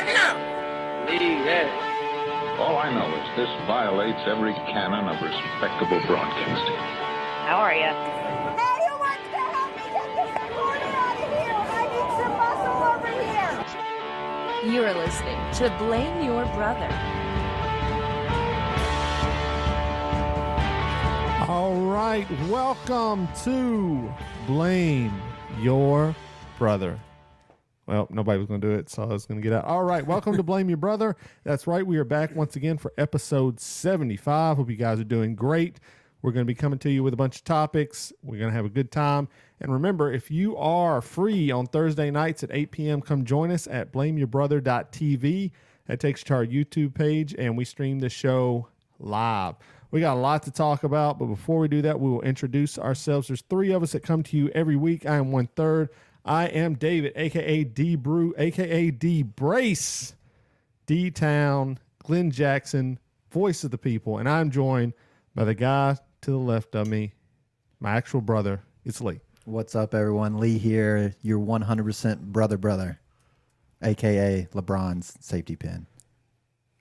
All I know is this violates every canon of respectable broadcasting. How are you? Hey, who wants to help me get this recorder out of here? I need some muscle over here. You are listening to Blame Your Brother. All right, welcome to Blame Your Brother. Well, nobody was going to do it, so I was going to get out. All right, welcome to Blame Your Brother. That's right, we are back once again for episode 75. Hope you guys are doing great. We're going to be coming to you with a bunch of topics. We're going to have a good time. And remember, if you are free on Thursday nights at 8 p.m., come join us at blameyourbrother.tv. That takes you to our YouTube page, and we stream the show live. We got a lot to talk about, but before we do that, we will introduce ourselves. There's three of us that come to you every week. I am 1/3. I am David, a.k.a. D-Brew, a.k.a. D-Brace, D-Town, Glenn Jackson, voice of the people, and I'm joined by the guy to the left of me, my actual brother. It's Lee. What's up, everyone? Lee here, your 100% brother, a.k.a. LeBron's safety pin.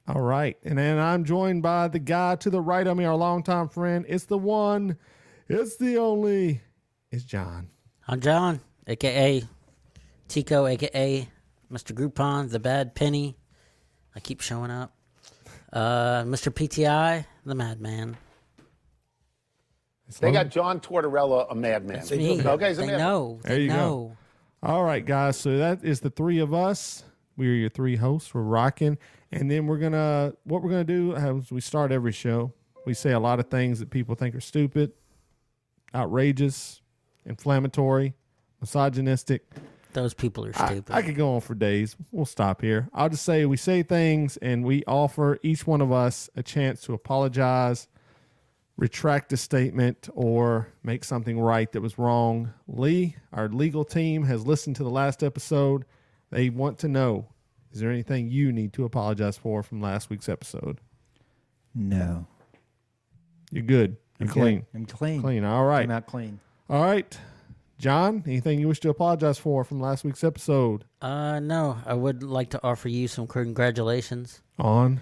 All right, and then I'm joined by the guy to the right of me, our longtime friend. It's the one, it's the only, it's John. I'm John, a.k.a. Tico, a.k.a. Mr. Groupon, the bad penny. I keep showing up. Mr. PTI, the madman. They got John Tortorella, a madman. That's me. Okay, they know. There you go. All right, guys, so that is the three of us. We are your three hosts. We're rocking. And then what we're going to do is we start every show. We say a lot of things that people think are stupid, outrageous, inflammatory, misogynistic. Those people are stupid. I could go on for days. We'll stop here. I'll just say we say things and we offer each one of us a chance to apologize, retract a statement, or make something right that was wrong. Lee, our legal team, has listened to the last episode. They want to know, is there anything you need to apologize for from last week's episode? No. You're good. You're clean. I'm clean. Clean. All right. I'm out clean. All right. John, anything you wish to apologize for from last week's episode? No. I would like to offer you some congratulations On?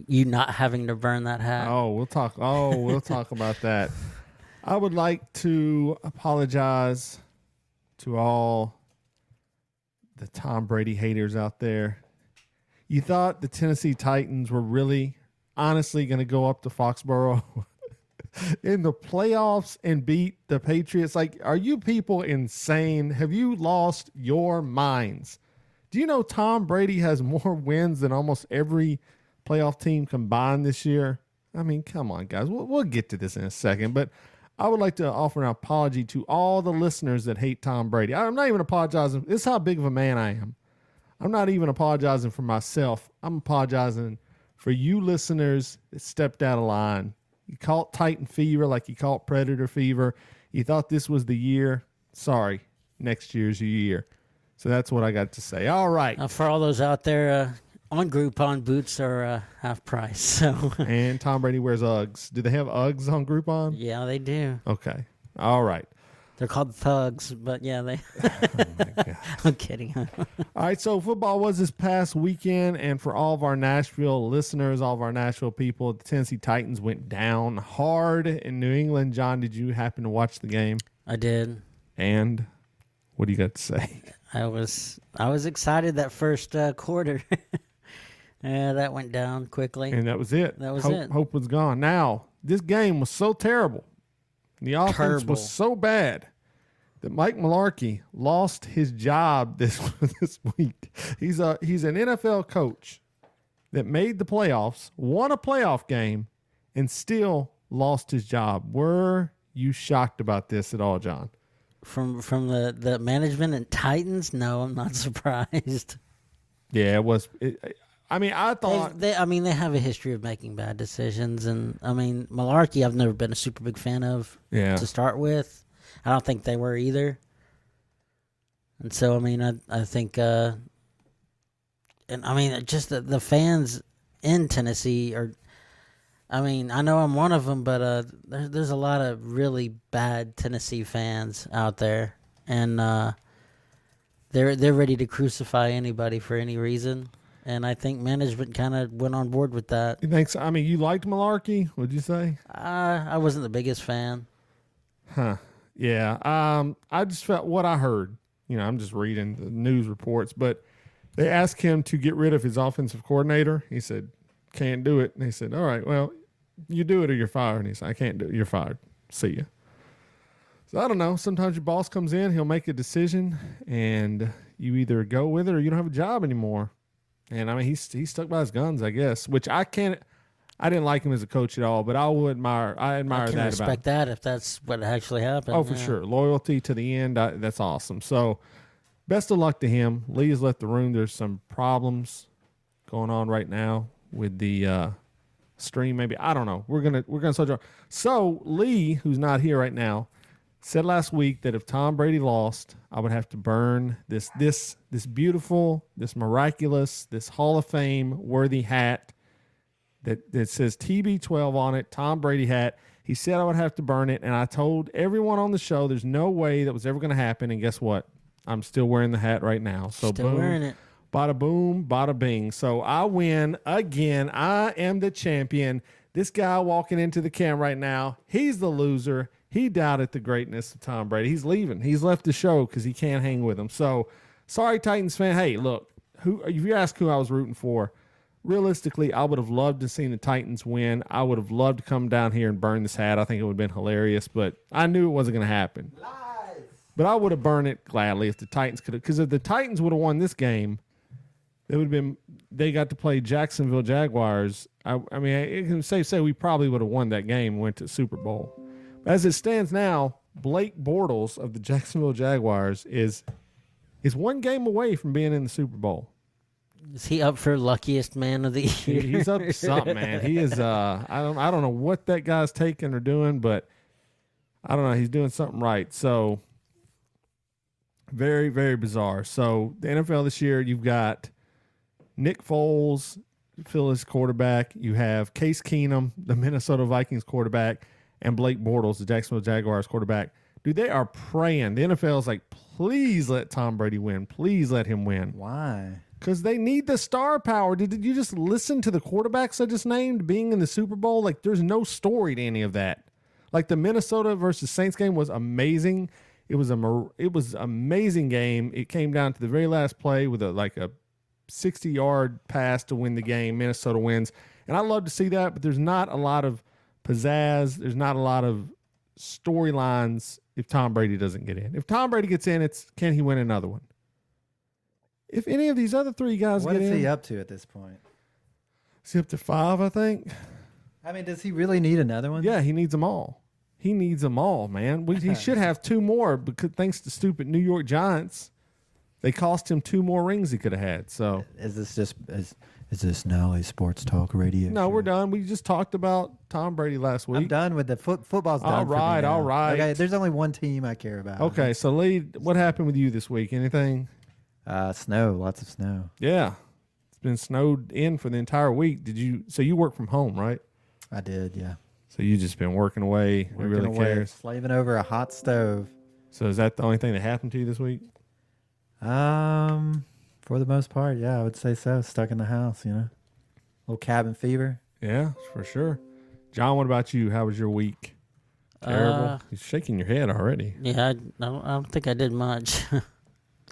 You not having to burn that hat. We'll talk about that. I would like to apologize to all the Tom Brady haters out there. You thought the Tennessee Titans were really, honestly going to go up to Foxborough in the playoffs and beat the Patriots? Like, are you people insane? Have you lost your minds? Do you know Tom Brady has more wins than almost every playoff team combined this year? I mean, come on, guys. We'll get to this in a second, but I would like to offer an apology to all the listeners that hate Tom Brady. I'm not even apologizing. This is how big of a man I am. I'm not even apologizing for myself. I'm apologizing for you listeners that stepped out of line. You caught Titan fever like you caught Predator fever. You thought this was the year. Sorry, next year's your year. So that's what I got to say. All right. For all those out there, on Groupon, boots are half price. So. And Tom Brady wears Uggs. Do they have Uggs on Groupon? Yeah, they do. Okay. All right. They're called thugs, but yeah, they. Oh my God. I'm kidding. All right, so football was this past weekend, and for all of our Nashville listeners, all of our Nashville people, the Tennessee Titans went down hard in New England. John, did you happen to watch the game? I did. And what do you got to say? I was excited that first quarter. That went down quickly. And that was it. That was it. Hope was gone. Now, this game was so terrible. The offense was so bad that Mike Mularkey lost his job this week. He's an NFL coach that made the playoffs, won a playoff game, and still lost his job. Were you shocked about this at all, John? From the management and Titans? No, I'm not surprised. Yeah, it was. I thought they have a history of making bad decisions, and Mularkey I've never been a super big fan of. Yeah. To start with, I don't think they were either. And so I think, just the fans in Tennessee are. I know I'm one of them, but there's a lot of really bad Tennessee fans out there, and they're ready to crucify anybody for any reason. and I think management kind of went on board with that. You think so? I mean, you liked Malarkey, would you say? I wasn't the biggest fan. Huh. Yeah. I just felt what I heard. I'm just reading the news reports, but they asked him to get rid of his offensive coordinator. He said, can't do it. And they said, all right, well, you do it or you're fired. And he said, I can't do it. You're fired. See ya. So I don't know. Sometimes your boss comes in, he'll make a decision, and you either go with it or you don't have a job anymore. And I mean, he's stuck by his guns, I guess, which I didn't like him as a coach at all, but I admire I can that about respect him. that if that's what actually happened. Oh, for sure. Loyalty to the end. That's awesome. So best of luck to him. Lee has left the room. There's some problems going on right now with the stream. Maybe, I don't know. We're gonna soldier. So Lee, who's not here right now, said last week that if Tom Brady lost, I would have to burn this beautiful, this miraculous, this Hall of Fame worthy hat that says TB12 on it, Tom Brady hat. He said I would have to burn it, and I told everyone on the show there's no way that was ever going to happen, and guess what? I'm still wearing the hat right now. So Still boom, wearing it. bada boom, bada bing. So I win again. I am the champion. This guy walking into the camera right now, he's the loser. He doubted the greatness of Tom Brady. He's leaving. He's left the show because he can't hang with him. So, sorry, Titans fan. Hey, look, if you ask who I was rooting for, realistically, I would have loved to see the Titans win. I would have loved to come down here and burn this hat. I think it would have been hilarious, but I knew it wasn't going to happen. Lies. But I would have burned it gladly if the Titans could have, because if the Titans would have won this game, they got to play Jacksonville Jaguars. I mean, it can say we probably would have won that game and went to the Super Bowl. As it stands now, Blake Bortles of the Jacksonville Jaguars is one game away from being in the Super Bowl. Is he up for luckiest man of the year? He's up to something, man. He is. I don't know what that guy's taking or doing, but I don't know. He's doing something right. So very, very bizarre. So the NFL this year, you've got Nick Foles, Phillies quarterback. You have Case Keenum, the Minnesota Vikings quarterback, and Blake Bortles, the Jacksonville Jaguars quarterback. Dude, they are praying. The NFL is like, please let Tom Brady win. Please let him win. Why? Because they need the star power. Did you just listen to the quarterbacks I just named being in the Super Bowl? Like, there's no story to any of that. Like, the Minnesota versus Saints game was amazing. It was amazing game. It came down to the very last play with a 60-yard pass to win the game. Minnesota wins. And I love to see that, but there's not a lot of pizzazz. There's not a lot of storylines if Tom Brady doesn't get in. If Tom Brady gets in, it's can he win another one? If any of these other three guys What get in. is he up to at this point? Is he up to 5, I think? I mean, does he really need another one? Yeah, he needs them all. He needs them all, man. He should have 2 more, because thanks to stupid New York Giants, they cost him 2 more rings he could have had. So Is this now a sports talk radio? no, show? we're done. We just talked about Tom Brady last week. I'm done with the football's done. All right, for me now. all right. Okay, there's only one team I care about. Okay, so Lee, what happened with you this week? Anything? Snow, lots of snow. Yeah, it's been snowed in for the entire week. So you work from home, right? I did, yeah. So you just been working away. Who really cares? Slaving over a hot stove. So is that the only thing that happened to you this week? For the most part, yeah, I would say so. Stuck in the house, little cabin fever. Yeah, for sure. John, what about you? How was your week? Terrible. You're shaking your head already. Yeah, I don't think I did much.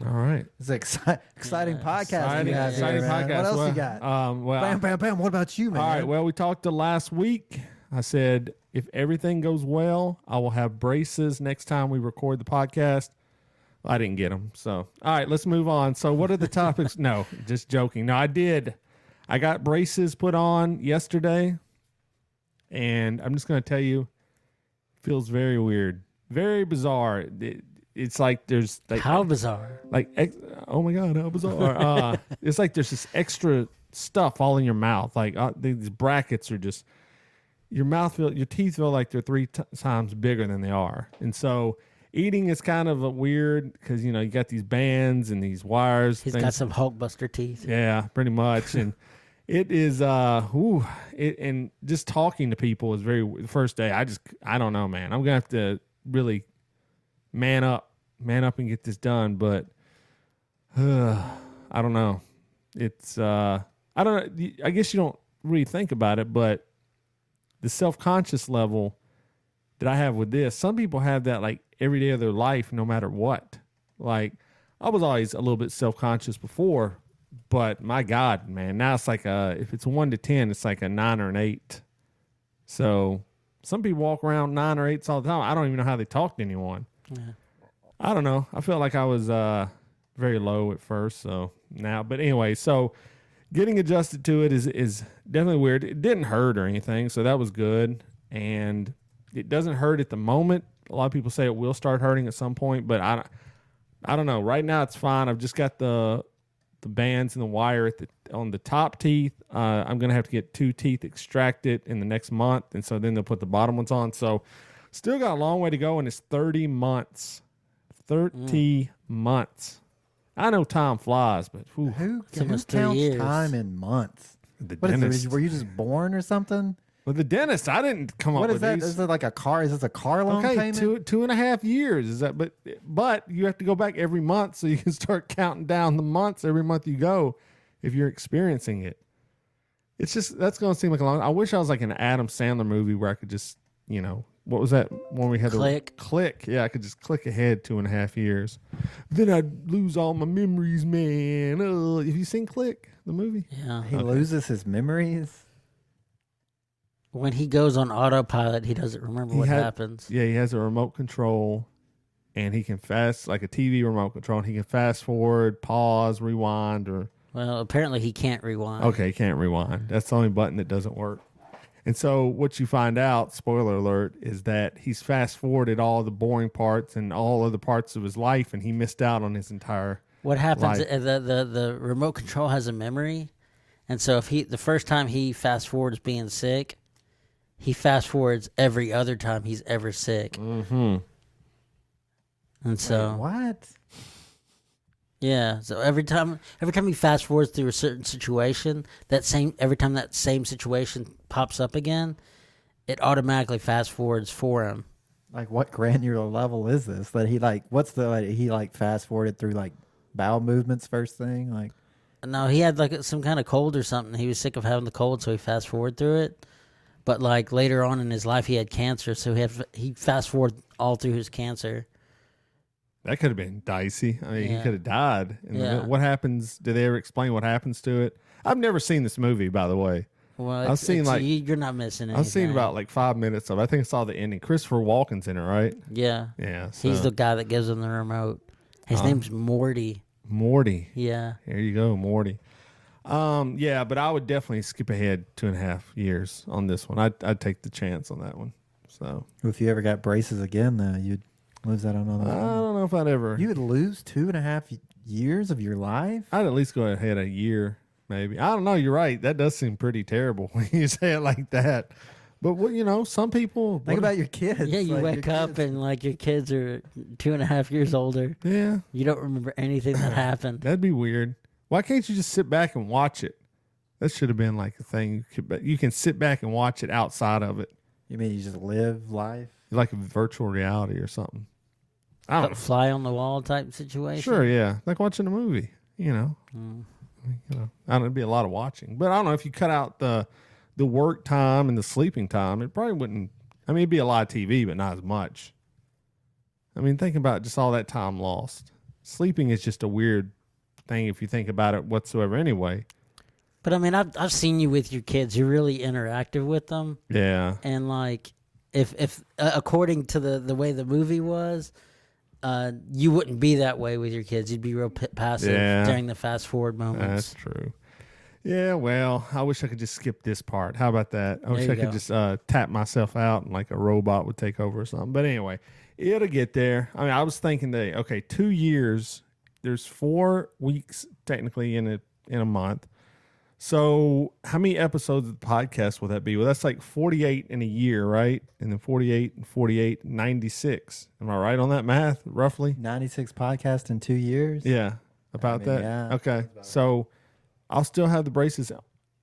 All right. It's an exciting podcast. Exciting podcast. What else well, you got? Well, Bam, bam, bam. What about you, man? all right. Well, we talked to last week. I said if everything goes well, I will have braces next time we record the podcast. I didn't get them. So, all right, let's move on. So, what are the topics? No, just joking. No, I did. I got braces put on yesterday, and I'm just going to tell you, it feels very weird, very bizarre. It's like there's like How bizarre. Oh my God, how bizarre. It's like there's this extra stuff all in your mouth. Like these brackets are just, your teeth feel like they're 3 times bigger than they are. And so eating is kind of weird because, you got these bands and these wires. He's got some Hulkbuster teeth. Yeah, pretty much. And it is, and just talking to people is the first day. I don't know, man. I'm going to have to really man up and get this done. But I don't know. It's I don't know. I guess you don't really think about it, but the self-conscious level that I have with this, some people have that like every day of their life, no matter what. Like I was always a little bit self-conscious before, but my God, man, now it's like if it's a 1 to 10, it's like a 9 or an 8. So some people walk around 9 or 8s all the time. I don't even know how they talk to anyone. Yeah. I don't know. I felt like I was very low at first. So now, but anyway, so getting adjusted to it is definitely weird. It didn't hurt or anything, so that was good. And it doesn't hurt at the moment. A lot of people say it will start hurting at some point, but I don't know. Right now it's fine. I've just got the bands and the wire on the top teeth. I'm gonna have to get 2 teeth extracted in the next month, and so then they'll put the bottom ones on. So still got a long way to go, and it's 30 months. 30 months. I know time flies, but whew. Who almost 3 counts years. time in months? The What is dentist. it? Were you just born or something? With the dentist, I didn't come What up is with that? these. Is it like a car? Is this a car loan Okay, payment? 2.5 years is that, but you have to go back every month so you can start counting down the months every month you go if you're experiencing it. It's just that's going to seem like a long. I wish I was like an Adam Sandler movie where I could just what was that one we had Click. click? Yeah, I could just click ahead 2.5 years. Then I'd lose all my memories, man. Have you seen Click, the movie? Yeah. He loses his memories. When he goes on autopilot, he doesn't remember what happens. Yeah, he has a remote control, and he can like a TV remote control, and he can fast forward, pause, rewind, or Well, apparently he can't rewind. okay, he can't rewind. That's the only button that doesn't work. And so what you find out, spoiler alert, is that he's fast forwarded all the boring parts and all other parts of his life, and he missed out on his entire What happens? life. The remote control has a memory, and so if the first time he fast forwards being sick, he fast forwards every other time he's ever sick. Mm-hmm. And so What? yeah, so every time he fast forwards through a certain situation, every time that same situation pops up again, it automatically fast forwards for him. Like what granular level is this? That he he fast forwarded through like bowel movements first thing? Like No, he had like some kind of cold or something. He was sick of having the cold, so he fast forwarded through it. But like later on in his life, he had cancer, so he fast forward all through his cancer. That could have been dicey. I mean, he Yeah. could have died. Yeah. What happens? Did they ever explain what happens to it? I've never seen this movie, by the way. Well, I've seen you're not missing anything. I've seen about like 5 minutes of it. I think I saw the ending. Christopher Walken's in it, right? Yeah, Yeah. So. he's the guy that gives him the remote. His name's Morty. Morty. Yeah. There you go, Morty. Yeah, but I would definitely skip ahead 2.5 years on this one. I'd take the chance on that one. So if you ever got braces again, you'd lose that on I another. don't know if I'd ever. You would lose 2.5 years of your life. I'd at least go ahead a year, maybe. I don't know. You're right. That does seem pretty terrible when you say it like that. But some people Think about your kids. Yeah, you like, wake your up kids. and like your kids are 2.5 years older. Yeah, You don't remember anything that happened. that'd be weird. Why can't you just sit back and watch it? That should have been like a thing. You can sit back and watch it outside of it, You mean you just live life? like a virtual reality or something. I don't know. Fly on the wall type situation. Sure, yeah, like watching a movie. I don't know. It'd be a lot of watching, but I don't know if you cut out the work time and the sleeping time, it probably wouldn't. I mean, it'd be a lot of TV, but not as much. I mean, think about just all that time lost. Sleeping is just a weird thing if you think about it whatsoever. Anyway, But I mean, I've seen you with your kids. You're really interactive with them, yeah, and like, if according to the way the movie was, you wouldn't be that way with your kids. You'd be real passive Yeah. during the fast forward moments. that's true. Yeah, well, I wish I could just skip this part. How about that? I wish you I could go. just tap myself out and like a robot would take over or something. But anyway, it'll get there. I mean, I was thinking that, okay, 2 years, there's 4 weeks technically in a month. So how many episodes of the podcast will that be? Well, that's like 48 in a year, right? And then 48 and 48, 96. Am I right on that math, roughly? 96 podcasts in 2 years. Yeah, about mean, that. yeah. Okay, so I'll still have the braces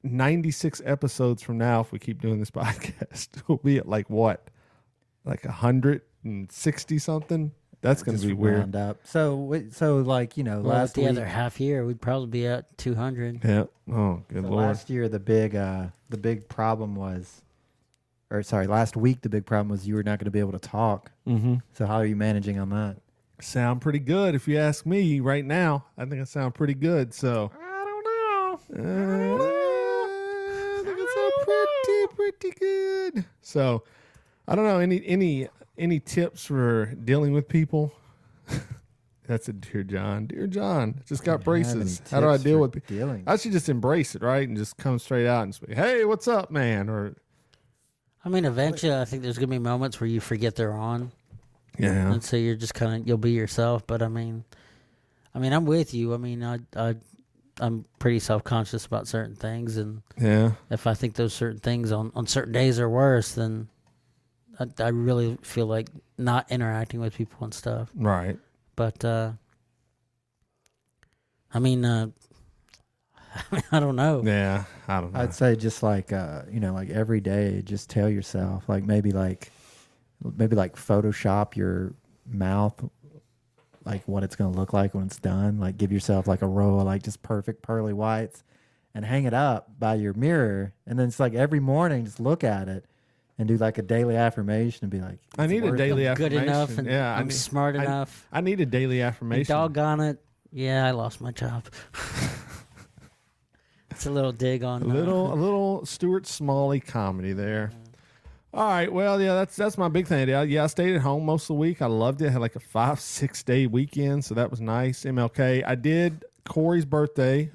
96 episodes from now if we keep doing this podcast. We'll be at like what? Like 160 something? That's going to be weird. Round up. So like Well, last the week, other half year, we'd probably be at 200. Yeah. Oh, good so Lord. last year the big problem was, or sorry, last week the big problem was you were not going to be able to talk. Mm-hmm. So how are you managing on that? Sound pretty good, if you ask me. Right now, I think I sound pretty good. So I don't know. I think I sound pretty good. So I don't know. Any tips for dealing with people? That's a Dear John. Dear John, just got braces. How do I deal with people? Dealing. I should just embrace it, right, and just come straight out and say, "Hey, what's up, man?" Or I mean, eventually, I think there's gonna be moments where you forget they're on. yeah, And so you're just you'll be yourself. But I mean, I'm with you. I mean, I'm pretty self-conscious about certain things, and yeah. if I think those certain things on certain days are worse, then I really feel like not interacting with people and stuff. Right. But I mean, I don't know. Yeah, I don't know. I'd say just like like every day, just tell yourself maybe Photoshop your mouth, like what it's gonna look like when it's done. Like give yourself like a row of like just perfect pearly whites, and hang it up by your mirror. And then it's like every morning, just look at it and do like a daily affirmation and be like, I need a daily I'm good affirmation. enough, and yeah, I'm smart enough. I need a daily And affirmation. doggone it, yeah, I lost my job. It's a little dig on a little Stuart Smalley comedy there. All right, well, yeah, that's my big thing. Yeah, I stayed at home most of the week. I loved it. I had like a 5-6 day weekend, so that was nice. MLK. I did Corey's birthday.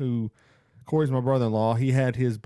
Corey's my brother-in-law. He had his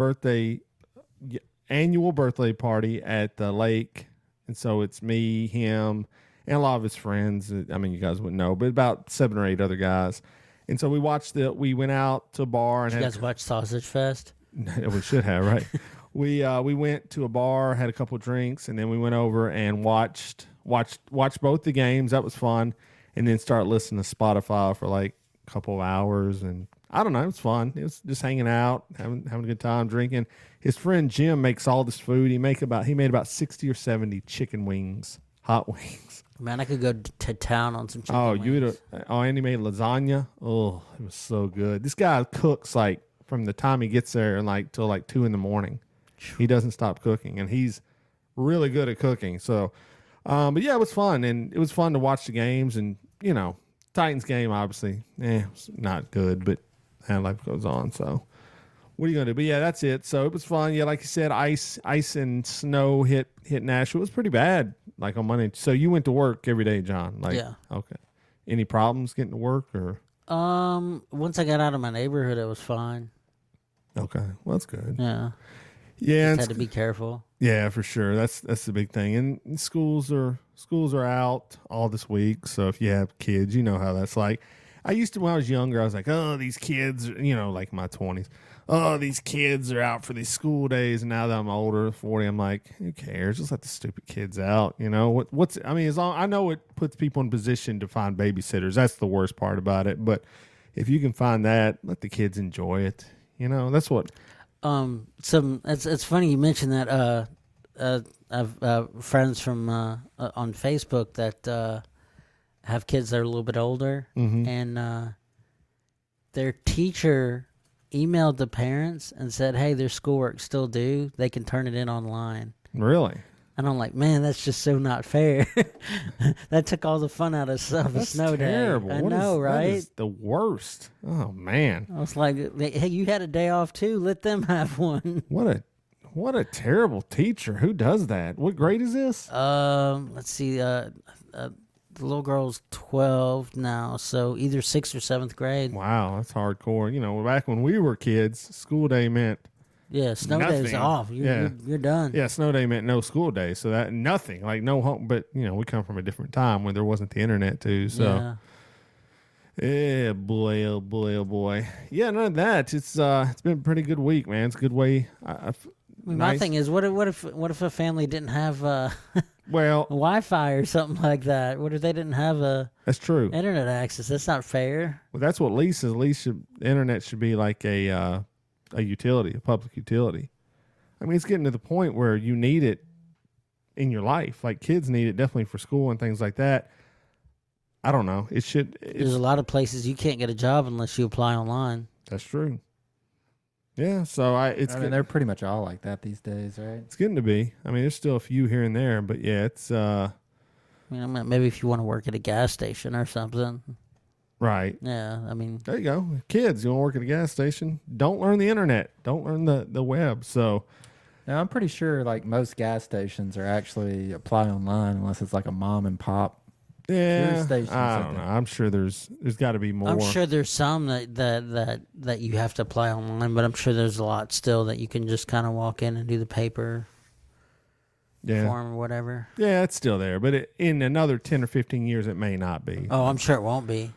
annual birthday party at the lake, and so it's me, him, and a lot of his friends. I mean, you guys wouldn't know, but about 7 or 8 other guys. And so we went out to a bar and Did you guys watch Sausage Fest? we should have, right? We went to a bar, had a couple of drinks, and then we went over and watched both the games. That was fun, and then start listening to Spotify for like a couple of hours. And I don't know, it was fun. It was just hanging out, having a good time, drinking. His friend Jim makes all this food. He made about 60 or 70 chicken wings, hot wings. Man, I could go to town on some chicken wings. And he made lasagna. Oh, it was so good. This guy cooks like from the time he gets there and like till like 2 a.m. He doesn't stop cooking, and he's really good at cooking. So, but yeah, it was fun, and it was fun to watch the games. And Titans game obviously, it's not good, but life goes on. So, what are you gonna do? But yeah, that's it. So it was fun. Yeah, like you said, ice and snow hit Nashville. It was pretty bad, like on Monday. So you went to work every day, John? Like, yeah. Okay. Any problems getting to work or? Once I got out of my neighborhood, it was fine. Okay, well that's good. Yeah. Yeah, Just had to be careful. Yeah, for sure. That's the big thing. And schools are out all this week. So if you have kids, you know how that's like. I used to, when I was younger, I was like, oh, these kids, like in my 20s. Oh, these kids are out for these school days. And now that I'm older, 40, I'm like, who cares? Just let the stupid kids out. I mean, as long I know it puts people in position to find babysitters. That's the worst part about it. But if you can find that, let the kids enjoy it. That's what. It's funny you mentioned that. I've friends from on Facebook that have kids that are a little bit older, and their teacher emailed the parents and said, "Hey, their schoolwork's still due. They can turn it in online." Really? And I'm like, man, that's just so not fair. That took all the fun out of a snow terrible. day. I know, right? That is the worst. Oh man. I was like, hey, you had a day off too. Let them have one. What a terrible teacher. Who does that? What grade is this? Let's see. The little girl's 12 now, so either 6th or 7th grade. Wow, that's hardcore. Back when we were kids, school day meant snow nothing. day's off. You're done. Yeah, snow day meant no school day, so that nothing, like no home. But we come from a different time when there wasn't the internet too. So, yeah, boy, oh boy, oh boy. Yeah, none of that. It's been a pretty good week, man. It's a good way. My thing is, what if a family didn't have well Wi-Fi or something like that? What if they didn't have that's true internet access? That's not fair. Well, that's what lease is. The internet should be like a utility, a public utility. I mean, it's getting to the point where you need it in your life. Like kids need it definitely for school and things like that. I don't know. It should. There's a lot of places you can't get a job unless you apply online. That's true. Yeah, so they're pretty much all like that these days, right? It's getting to be. I mean, there's still a few here and there, but yeah, it's maybe if you want to work at a gas station or something. Right. Yeah, I mean, there you go. Kids, you want to work at a gas station? Don't learn the internet. Don't learn the web. So, now I'm pretty sure like most gas stations are actually apply online unless it's like a mom and pop. Yeah, stations, I don't know. I'm sure there's got to be more. I'm sure there's some that you have to apply online, but I'm sure there's a lot still that you can just kind of walk in and do the paper form or whatever. Yeah, it's still there, but in another 10 or 15 years, it may not be. Oh, I'm sure it won't be.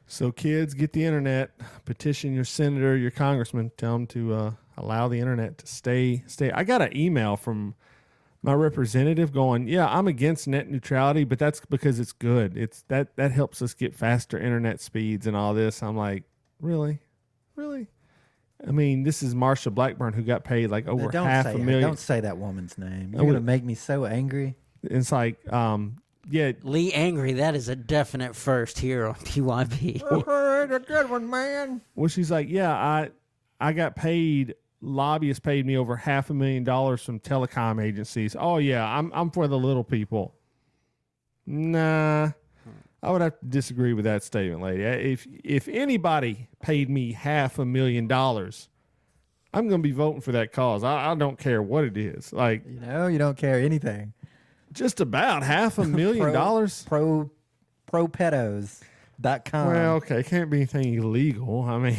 So kids, get the internet. Petition your senator, your congressman. Tell them to allow the internet to stay. I got an email from my representative going, yeah, I'm against net neutrality, but that's because it's good. It's that helps us get faster internet speeds and all this. I'm like, really? I mean, this is Marsha Blackburn who got paid like over $500,000. Don't say that woman's name. You're gonna make me so angry. It's like, yeah, Lee Angry. That is a definite first here on PYB. A good one, man. Well, she's like, yeah, I got paid. Lobbyists paid me over $500,000 from telecom agencies. Oh yeah, I'm for the little people. Nah, I would have to disagree with that statement, lady. If anybody paid me $500,000, I'm going to be voting for that cause. I don't care what it is. Like, you don't care anything. Just about $500,000. Propedos.com. Well, okay, can't be anything illegal. I mean.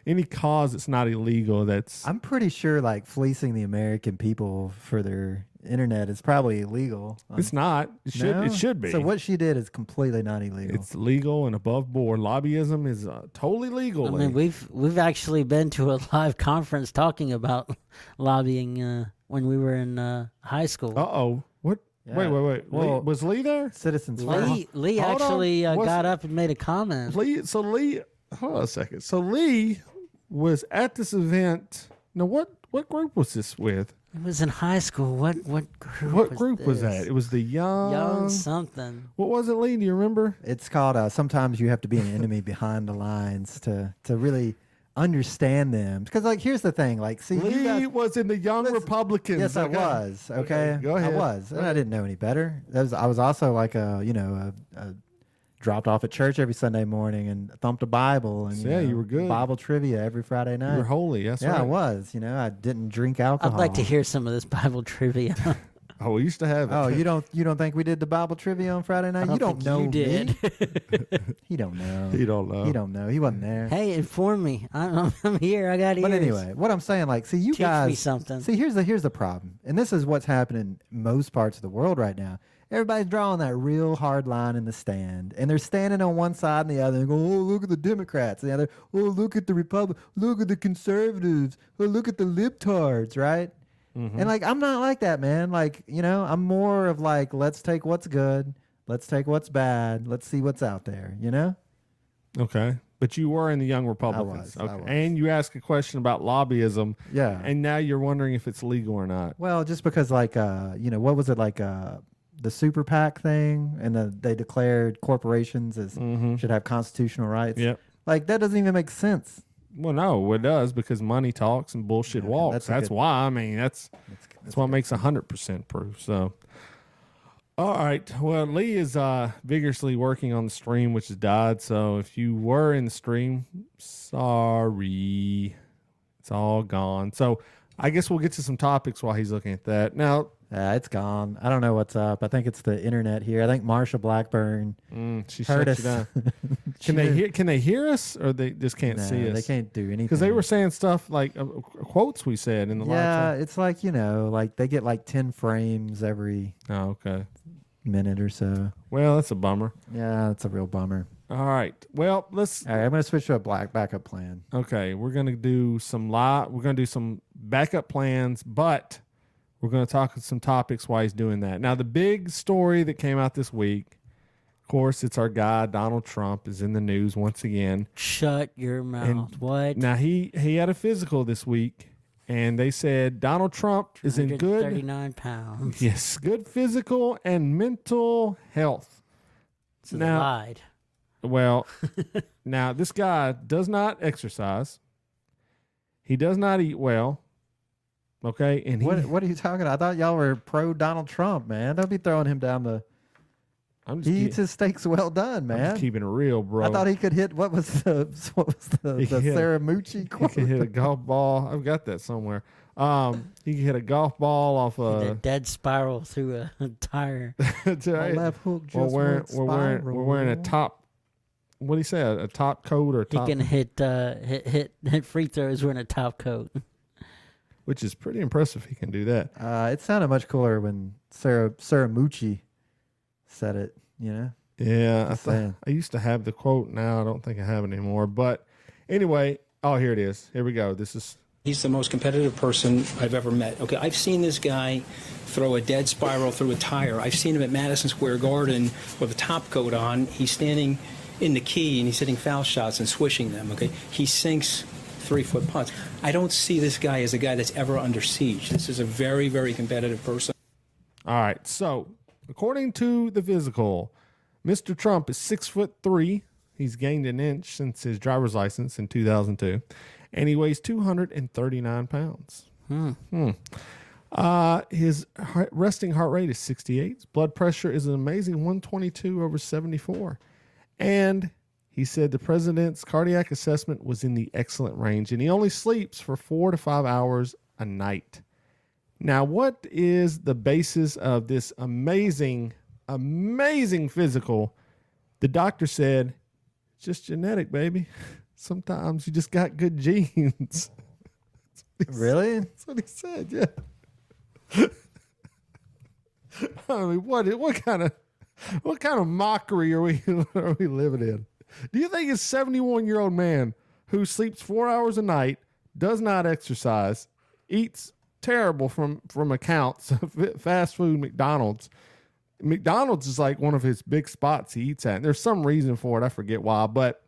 Any cause that's not illegal, that's... I'm pretty sure like fleecing the American people for their internet is probably illegal. It's not. It should be. So what she did is completely not illegal. It's legal and above board. Lobbyism is totally legal. I mean, we've actually been to a live conference talking about lobbying when we were in high school. Uh-oh. What? Yeah. Wait. Well, was Lee there? Citizens Lee actually got up and made a comment. Lee, hold on a second. So Lee was at this event. Now, what group was this with? It was in high school. What group? What group was that? It was the young something. What was it, Lee? Do you remember? It's called. Sometimes you have to be an enemy behind the lines to really understand them. Because like, here's the thing. Like, see, Lee was in the Young Republicans. Yes, I was. Okay, go ahead. I was, and I didn't know any better. I was also like a dropped off at church every Sunday morning and thumped a Bible and you were good. Bible trivia every Friday night. You were holy. That's right. I was. I didn't drink alcohol. I'd like to hear some of this Bible trivia. Oh, we used to have it. Oh, you don't think we did the Bible trivia on Friday night? You don't know. You did. He don't know. He don't know. He don't know. He wasn't there. Hey, inform me. I'm here. I got ears. But anyway, what I'm saying, like, see, you Teach guys. me something. See, here's the problem, and this is what's happening in most parts of the world right now. Everybody's drawing that real hard line in the stand, and they're standing on one side and the other and going, oh, look at the Democrats. And the other, oh, look at the Republicans. Look at the conservatives. Oh, look at the libtards, right? Mm-hmm. And, like, I'm not like that, man. Like, I'm more of, like, let's take what's good. Let's take what's bad. Let's see what's out there, Okay. But you were in the Young Republicans. I was. And you asked a question about lobbyism. Yeah. And now you're wondering if it's legal or not. Well, just because, like, what was it, like, the super PAC thing, and they declared corporations should have constitutional rights. Yep. Like, that doesn't even make sense. Well, no, it does, because money talks and bullshit walks. That's why. I mean, that's what makes 100% proof. So, all right. Well, Lee is vigorously working on the stream, which has died. So, if you were in the stream, sorry, it's all gone. So, I guess we'll get to some topics while he's looking at that. Now, it's gone. I don't know what's up. I think it's the internet here. I think Marsha Blackburn she heard shut us. you down. Can they hear us, or they just can't see us? They can't do anything because they were saying stuff like quotes we said in the live chat. It's like like they get like 10 frames every minute or so. Well, that's a bummer. Yeah, it's a real bummer. All right. Well, All right, I'm going to switch to a backup plan. Okay, we're going to do some backup plans, but we're going to talk some topics while he's doing that. Now, the big story that came out this week, of course, it's our guy Donald Trump is in the news once again. Shut your mouth. And what? Now he had a physical this week, and they said Donald Trump is in good 39 pounds. Yes, good physical and mental health. So they Now- lied. Well, now this guy does not exercise. He does not eat well. Okay, and What are you talking about? I thought y'all were pro Donald Trump, man. Don't be throwing him down the. I'm just, He eats his steaks well done, I'm man. just keeping it real, bro. I thought he could hit. What was the He could hit- Saramucci he quote? could hit a golf ball. I've got that somewhere. He could hit a golf ball off A dead spiral through a tire. My left hook just we're went wearing a spiral. top. What do you say? A top coat or He top, can hit free throws wearing a top coat. which is pretty impressive. He can do that. It sounded much cooler when Saramucci said it. You know. Yeah, Just saying. I used to have the quote. Now I don't think I have it anymore. But anyway, oh, here it is. Here we go. This is He's the most competitive person I've ever met. Okay, I've seen this guy throw a dead spiral through a tire. I've seen him at Madison Square Garden with a top coat on. He's standing in the key and he's hitting foul shots and swishing them. Okay, he sinks 3-foot putts. I don't see this guy as a guy that's ever under siege. This is a very, very competitive person. all right. So according to the physical, Mr. Trump is 6'3". He's gained an inch since his driver's license in 2002, and he weighs 239 pounds. His resting heart rate is 68. His blood pressure is an amazing 122/74. And he said the president's cardiac assessment was in the excellent range, and he only sleeps for 4 to 5 hours a night. Now, what is the basis of this amazing physical? The doctor said, it's just genetic, baby. Sometimes you just got good genes. Really? That's what he said, yeah. I mean, what kind of mockery are we living in? Do you think a 71-year-old man who sleeps 4 hours a night, does not exercise, eats terrible from accounts of fast food, McDonald's is like one of his big spots he eats at. And there's some reason for it. I forget why, but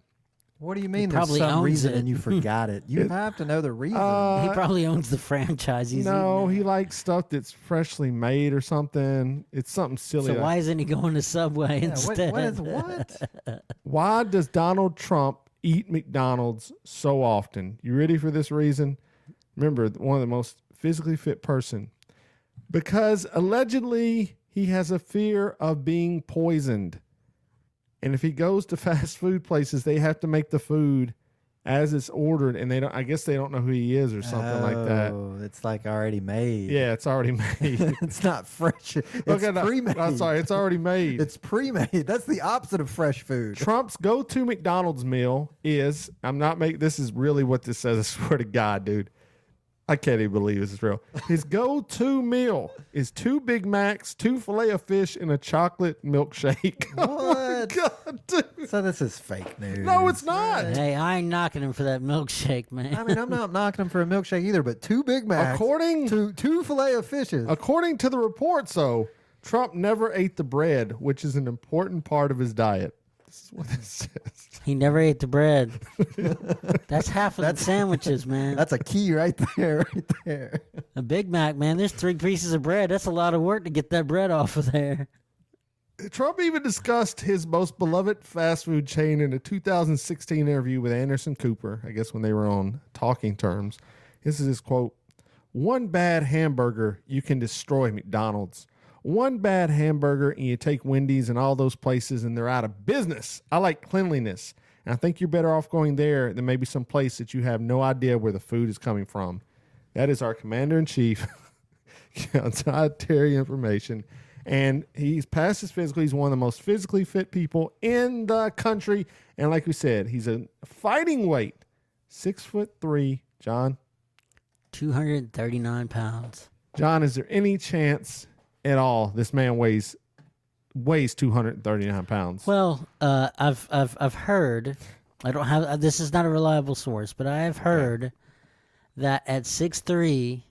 What do you mean? There's probably some owns reason it. and you forgot it. You have to know the reason. He probably owns the franchise. He's no, eating he at. likes stuff that's freshly made or something. It's something silly. So like- why isn't he going to Subway Yeah, instead? what is what? Why does Donald Trump eat McDonald's so often? You ready for this reason? Remember, one of the most physically fit person. Because allegedly he has a fear of being poisoned. And if he goes to fast food places, they have to make the food as it's ordered, and I guess they don't know who he is or something like that. Oh, it's like already made. Yeah, it's already made. It's not fresh. It's Okay, no, pre-made. I'm sorry, it's already made. It's pre-made. That's the opposite of fresh food. Trump's go-to McDonald's meal is, this is really what this says, I swear to God, dude. I can't even believe this is real. His go-to meal is 2 Big Macs, 2 Filet-O-Fish, and a chocolate milkshake. What? God, dude. So this is fake news. No, it's not. Hey, I ain't knocking him for that milkshake, man. I mean, I'm not knocking him for a milkshake either, but 2 Big Macs, According- two Filet-O-Fishes. According to the reports, though, Trump never ate the bread, which is an important part of his diet. This is what it says. He never ate the bread. That's half of the sandwiches, man. That's a key right there, right there. A Big Mac, man. There's 3 pieces of bread. That's a lot of work to get that bread off of there. Trump even discussed his most beloved fast food chain in a 2016 interview with Anderson Cooper, I guess when they were on talking terms. This is his quote: "One bad hamburger, you can destroy McDonald's. One bad hamburger, and you take Wendy's and all those places, and they're out of business. I like cleanliness, and I think you're better off going there than maybe some place that you have no idea where the food is coming from." That is our commander-in-chief on dietary information. And he's past his physical. He's one of the most physically fit people in the country. And like we said, he's a fighting weight, 6'3". John? 239 pounds. John, is there any chance at all this man weighs 239 pounds? Well, I've heard. I don't have. This is not a reliable source, but I have heard that at 6'3",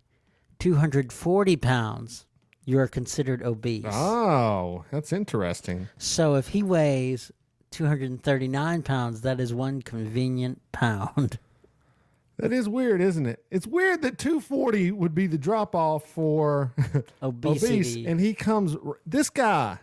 240 pounds, you are considered obese. Oh, that's interesting. So if he weighs 239 pounds, that is 1 convenient pound. That is weird, isn't it? It's weird that 240 would be the drop off for Obesity. obese, and this guy,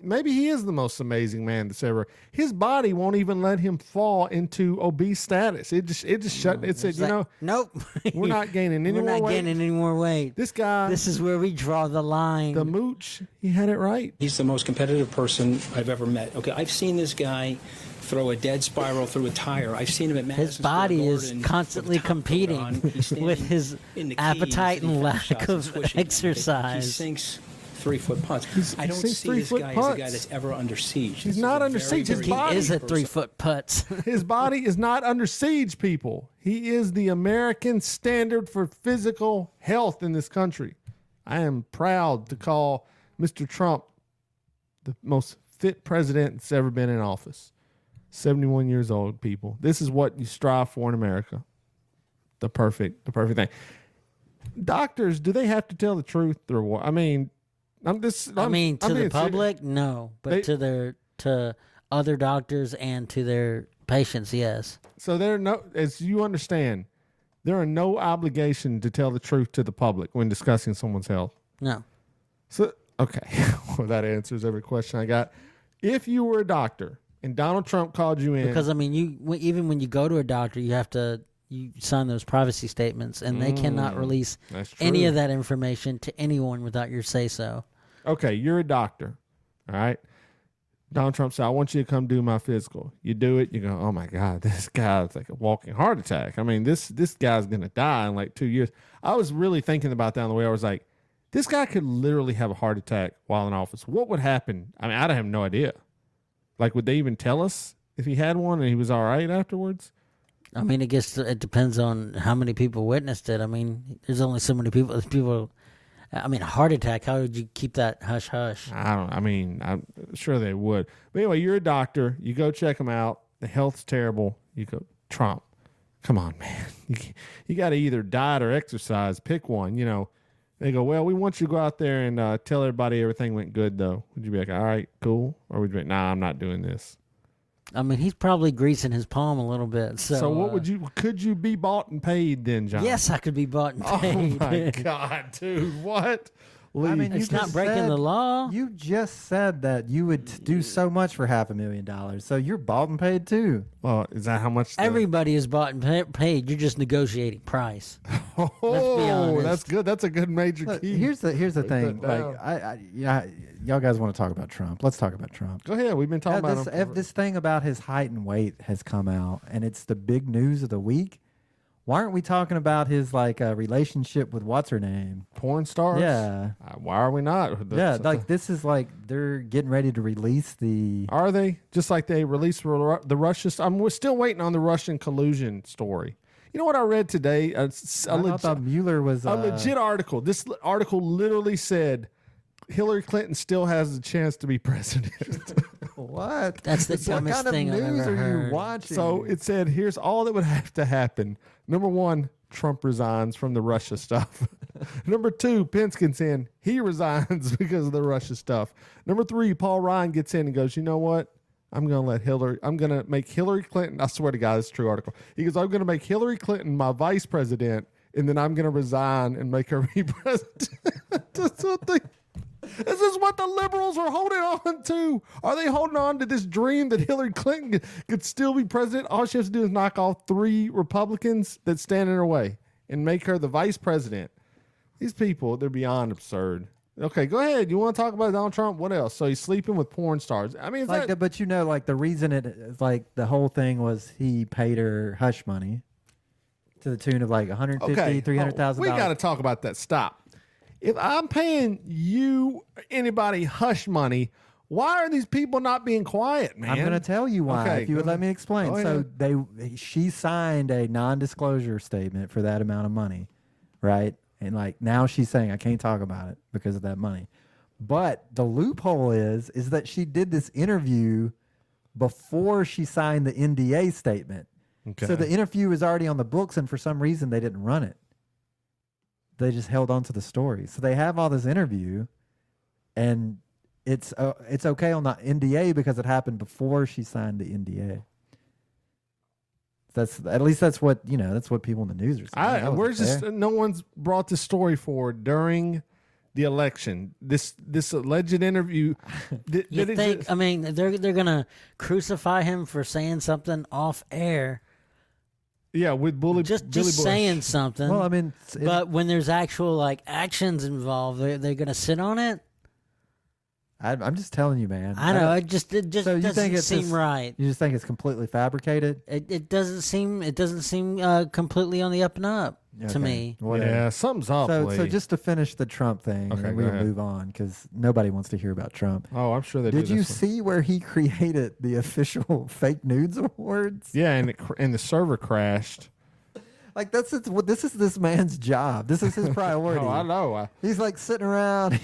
maybe he is the most amazing man that's ever. His body won't even let him fall into obese status. It just shut. It said, nope, we're not gaining any we're more not weight. gaining any more weight. This guy, This is where we draw the line. the mooch, he had it right. He's the most competitive person I've ever met. Okay, I've seen this guy throw a dead spiral through a tire. I've seen him at Madison His body Square is Garden constantly with the top coat competing on. He's standing with his in the key, appetite he's hitting and foul lack shots and of swishing. He exercise. sinks 3-foot putts. I don't sinks see this 3-foot guy as a guy putts. that's ever under siege. He's This is not a under very, siege. His very body He is a person. 3-foot putts. His body is not under siege, people. He is the American standard for physical health in this country. I am proud to call Mr. Trump the most fit president that's ever been in office. 71 years old, people. This is what you strive for in America. The perfect thing. Doctors, do they have to tell the truth or what? I mean, to I'm the being public, serious. no, but to other doctors and to their patients, yes. So as you understand, there are no obligation to tell the truth to the public when discussing someone's health. No. So, okay. Well, that answers every question I got. If you were a doctor and Donald Trump called you in. Because, I mean, even when you go to a doctor, you sign those privacy statements, and they cannot release any true. of that information to anyone without your say-so. Okay, you're a doctor, all right? Donald Trump said, I want you to come do my physical. You do it, you go, oh, my God, this guy's like a walking heart attack. I mean, this guy's going to die in like 2 years. I was really thinking about that on the way. I was like, this guy could literally have a heart attack while in office. What would happen? I mean, I have no idea. Like, would they even tell us if he had one and he was all right afterwards? I mean, it depends on how many people witnessed it. I mean, there's only so many people. I mean, a heart attack, how would you keep that hush-hush? I'm sure they would. But anyway, you're a doctor. You go check him out. The health's terrible. You go, Trump, come on, man. You got to either diet or exercise. Pick one, They go, well, we want you to go out there and tell everybody everything went good, though. Would you be like, all right, cool? Or would you be like, nah, I'm not doing this? I mean, he's probably greasing his palm a little bit. So what could you be bought and paid then, John? Yes, I could be bought and paid. Oh, my God, dude. What? I mean, It's you not just breaking said- the law. You just said that you would do so much for $500,000, so you're bought and paid too. Well, is that how much? Everybody is bought and paid. You're just negotiating price. Oh, Let's be honest. that's good. That's a good major Look, key. here's the thing. that Like y'all guys want to talk about Trump? Let's talk about Trump. Go ahead. We've been talking about him. This thing about his height and weight has come out, and it's the big news of the week. Why aren't we talking about his relationship with what's her name? Porn stars? Yeah. Why are we not? This is like they're getting ready to release the. Are they? Just like they released the Russian. We're still waiting on the Russian collusion story. You know what I read today? I thought Mueller was a legit article. This article literally said Hillary Clinton still has a chance to be president. What? That's the What dumbest kind of thing I've news ever are heard. you watching? So it said, here's all that would have to happen. Number one, Trump resigns from the Russia stuff. Number two, Pence gets in. He resigns because of the Russia stuff. Number three, Paul Ryan gets in and goes, you know what? I'm going to make Hillary Clinton, I swear to God, this is a true article. He goes, I'm going to make Hillary Clinton my vice president, and then I'm going to resign and make her be president. This is what the liberals are holding on to. Are they holding on to this dream that Hillary Clinton could still be president? All she has to do is knock off 3 Republicans that stand in her way and make her the vice president. These people, they're beyond absurd. Okay, go ahead. You want to talk about Donald Trump? What else? So he's sleeping with porn stars. I mean, but the reason the whole thing was he paid her hush money to the tune of like $150,000, $300,000. We got to talk about that. Stop. If I'm paying anybody hush money, why are these people not being quiet, man? I'm going to tell you why, Okay, if you would let me explain. go So she signed a non-disclosure statement for that amount of money, right? And now she's saying I can't talk about it because of that money. But the loophole is that she did this interview before she signed the NDA statement. Okay. So the interview is already on the books, and for some reason they didn't run it. They just held on to the story. So they have all this interview, and it's okay on the NDA because it happened before she signed the NDA. That's what people in the news are saying. No one's brought this story forward during the election. This alleged interview. You think? I mean, they're gonna crucify him for saying something off air. Yeah, with Billy Just Bush. saying something. Well, I mean, but when there's actual like actions involved, they're gonna sit on it. I'm just telling you, man. I know. It just so you doesn't think it's seem right. You just think it's completely fabricated? It doesn't seem completely on the up and up to me. Whatever. Yeah, something's up. So just to finish the Trump thing, Okay, and then go we'll ahead. move on because nobody wants to hear about Trump. Oh, I'm sure they Did do you this one. see where he created the official fake news awards? Yeah, and the server crashed. Like this is this man's job. This is his priority. Oh, I know. He's like sitting around,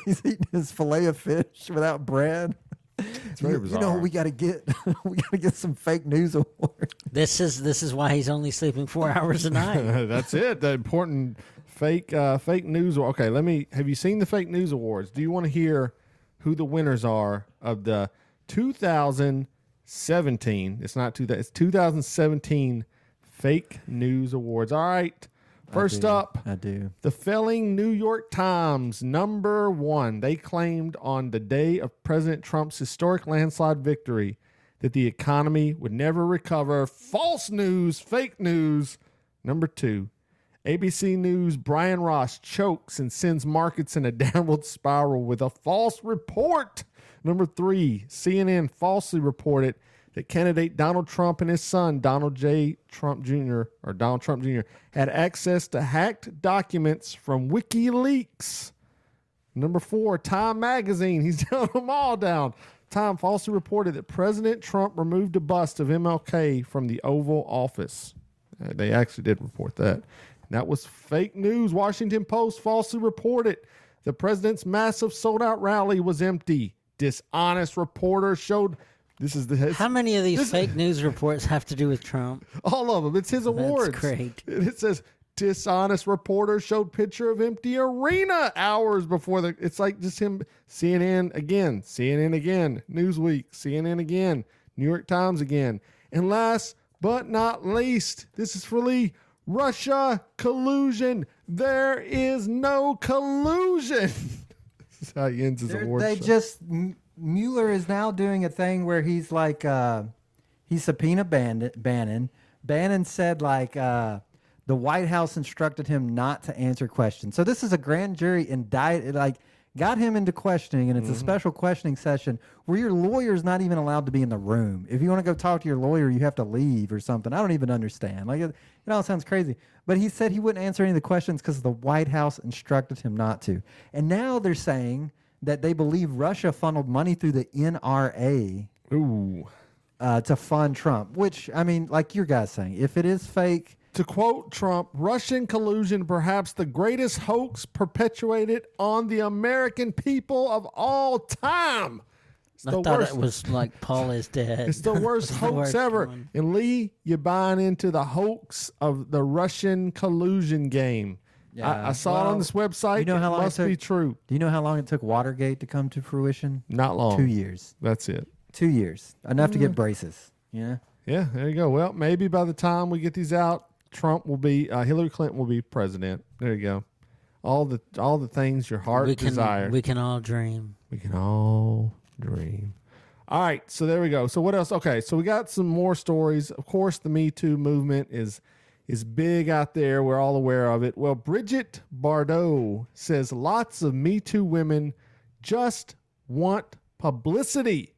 he's eating his fillet of fish without bread. It's very bizarre. You know what we got to get? We got to get some fake news awards. This is why he's only sleeping 4 hours a night. That's it. The important fake news. Okay, have you seen the fake news awards? Do you want to hear who the winners are of the 2017? It's 2017 fake news awards. All right. First up, I do. The failing New York Times, number 1. They claimed on the day of President Trump's historic landslide victory that the economy would never recover. False news, fake news. Number 2, ABC News, Brian Ross chokes and sends markets in a downward spiral with a false report. Number 3, CNN falsely reported that candidate Donald Trump and his son, Donald Trump Jr., had access to hacked documents from WikiLeaks. Number 4, Time Magazine. He's down them all down. Time falsely reported that President Trump removed a bust of MLK from the Oval Office. They actually did report that. That was fake news. Washington Post falsely reported the president's massive sold-out rally was empty. Dishonest reporter showed... How many of these fake news reports have to do with Trump? All of them. It's his awards. That's great. It says dishonest reporter showed picture of empty arena hours before the. It's like just him. CNN again. Newsweek. CNN again. New York Times again. And last but not least, this is for Lee. Russia collusion. There is no collusion. This is how he ends his awards. Mueller is now doing a thing where he's like, he subpoenaed Bannon. Bannon said like the White House instructed him not to answer questions. So this is a grand jury got him into questioning, and it's a special questioning session where your lawyer's not even allowed to be in the room. If you want to go talk to your lawyer, you have to leave or something. I don't even understand. Like it all sounds crazy. But he said he wouldn't answer any of the questions because the White House instructed him not to. And now they're saying that they believe Russia funneled money through the NRA to fund Trump, which, I mean, like your guy's saying, if it is fake... To quote Trump, Russian collusion, perhaps the greatest hoax perpetuated on the American people of all time. I thought it was like Paul is dead. It's the worst hoax ever. One. And Lee, you're buying into the hoax of the Russian collusion game. Yeah. I saw it on this website. You know how long it must be true. Do you know how long it took Watergate to come to fruition? Not long. 2 years. That's it. 2 years. Enough to get braces. Yeah. Yeah, there you go. Well, maybe by the time we get these out, Hillary Clinton will be president. There you go. All the things your heart desires. We can all dream. We can all dream. All right, so there we go. So what else? Okay, so we got some more stories. Of course, the Me Too movement is big out there. We're all aware of it. Well, Brigitte Bardot says lots of Me Too women just want publicity.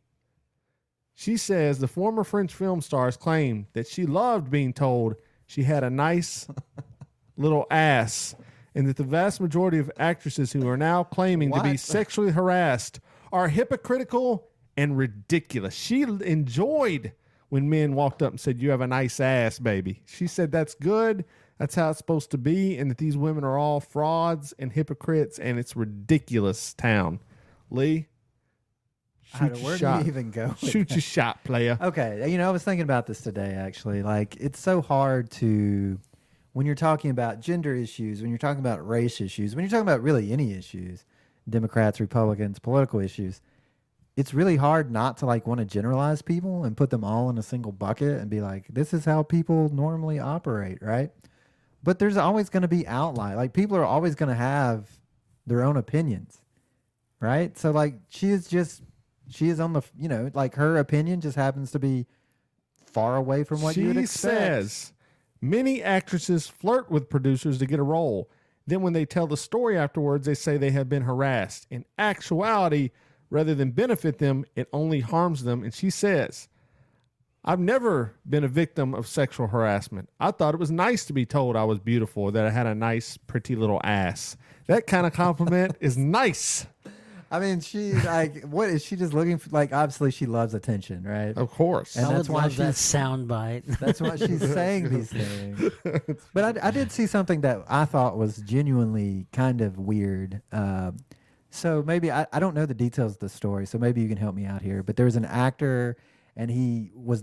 She says the former French film stars claimed that she loved being told she had a nice little ass, and that the vast majority of actresses who are now claiming to be sexually harassed are hypocritical and ridiculous. She enjoyed when men walked up and said, "You have a nice ass, baby." She said that's good. That's how it's supposed to be, and that these women are all frauds and hypocrites, and it's ridiculous town. Lee, Where do you even go? Shoot your shot, player. Okay, I was thinking about this today, actually. Like, it's so hard to, when you're talking about gender issues, when you're talking about race issues, when you're talking about really any issues, Democrats, Republicans, political issues, it's really hard not to want to generalize people and put them all in a single bucket and be like, this is how people normally operate, right? But there's always going to be outliers. Like, people are always going to have their own opinions, right? So like she is on the, you know, like her opinion just happens to be far away from what you would expect. She says many actresses flirt with producers to get a role. Then when they tell the story afterwards, they say they have been harassed. In actuality, rather than benefit them, it only harms them. And she says, I've never been a victim of sexual harassment. I thought it was nice to be told I was beautiful, that I had a nice, pretty little ass. That kind of compliment is nice. I mean, she's like, what is she just looking for? Like, obviously, she loves attention, right? Of course. And I that's would why love that she's sound bite. that's why she's saying these things. But I did see something that I thought was genuinely kind of weird. So maybe I don't know the details of the story, so maybe you can help me out here. But there was an actor, and he was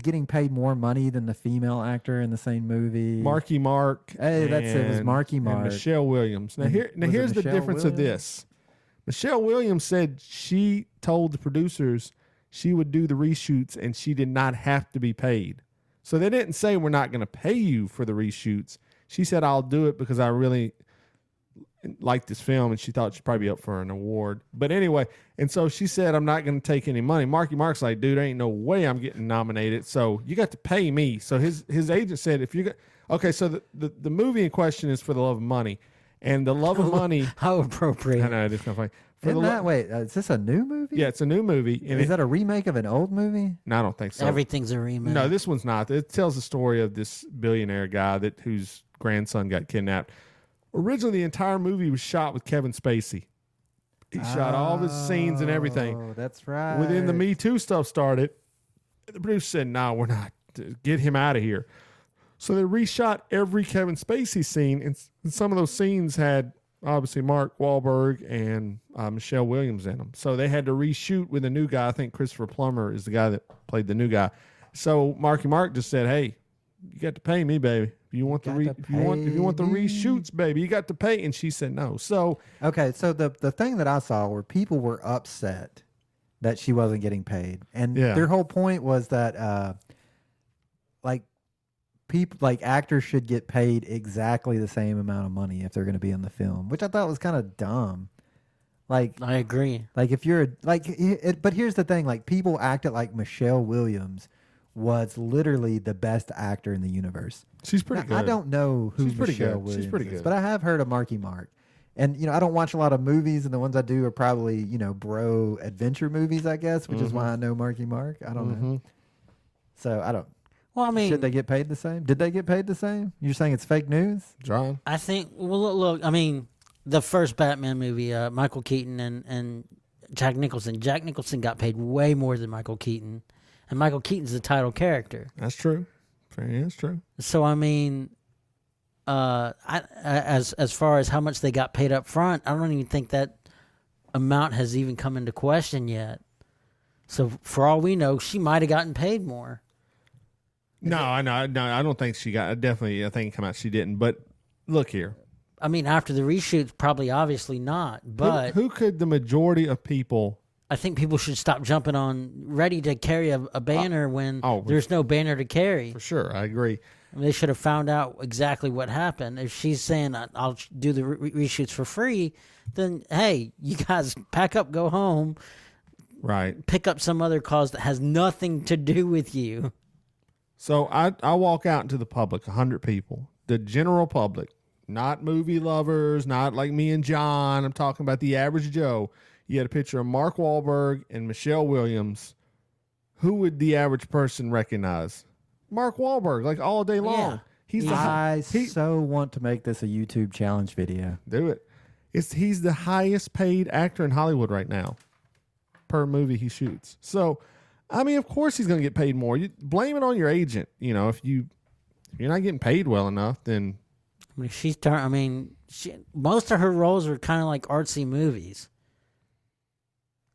getting paid more money than the female actor in the same movie. Marky Mark. Hey, that's it. It was Marky Mark. And Michelle Williams. Now, Was it here's the Michelle difference of Williams? this. Michelle Williams said she told the producers she would do the reshoots and she did not have to be paid. So they didn't say we're not going to pay you for the reshoots. She said, I'll do it because I really like this film, and she thought she'd probably be up for an award. But anyway, and so she said, I'm not going to take any money. Marky Mark's like, dude, ain't no way I'm getting nominated. So you got to pay me. So his agent said, if you got, okay, so the movie in question is For the Love of Money. And the love of money. How appropriate. I know, it's kind of funny. Isn't that, wait, is this a new movie? Yeah, it's a new movie. And Is that a remake of an old movie? No, I don't think so. Everything's a remake. No, this one's not. It tells the story of this billionaire guy whose grandson got kidnapped. Originally, the entire movie was shot with Kevin Spacey. He shot all of his scenes and everything. Oh, that's right. Within the Me Too stuff started, the producer said, no, we're not. Get him out of here. So they reshot every Kevin Spacey scene, and some of those scenes had obviously Mark Wahlberg and Michelle Williams in them. So they had to reshoot with a new guy. I think Christopher Plummer is the guy that played the new guy. So Marky Mark just said, "Hey, you got to pay me, baby. If you want the reshoots, baby, you got to pay." And she said no. So okay, so the thing that I saw where people were upset that she wasn't getting paid, and their whole point was that like people, like actors, should get paid exactly the same amount of money if they're going to be in the film, which I thought was kind of dumb. Like, I agree. Like, if you're but here's the thing: like, people acted like Michelle Williams was literally the best actor in the universe. She's pretty good. I don't know who Michelle Williams She's pretty is, good. but I have heard of Marky Mark. And, you know, I don't watch a lot of movies, and the ones I do are probably, you know, bro adventure movies, I guess, which is why I know Marky Mark. I don't know. So, I don't. Well, I mean, should they get paid the same? Did they get paid the same? You're saying it's fake news? John? I think, well, look, I mean, the first Batman movie, Michael Keaton and Jack Nicholson. Jack Nicholson got paid way more than Michael Keaton. And Michael Keaton's the title character. That's true. That's true. So, I mean, as far as how much they got paid up front, I don't even think that amount has even come into question yet. So, for all we know, she might have gotten paid more. No, I don't think she got. I think come out she didn't. But look here. I mean, after the reshoots, probably obviously not. But who could the majority of people? I think people should stop jumping on ready to carry a banner when there's no banner to carry. For sure, I agree. I mean, they should have found out exactly what happened. If she's saying, I'll do the reshoots for free, then, hey, you guys pack up, go home. Right. Pick up some other cause that has nothing to do with you. So I walk out into the public, 100 people, the general public, not movie lovers, not like me and John. I'm talking about the average Joe. You had a picture of Mark Wahlberg and Michelle Williams. Who would the average person recognize? Mark Wahlberg, like all day long. Yeah. So want to make this a YouTube challenge video. Do it. He's the highest paid actor in Hollywood right now per movie he shoots. So, I mean, of course he's going to get paid more. You blame it on your agent. You know, if you're not getting paid well enough, then I mean, most of her roles are kind of like artsy movies.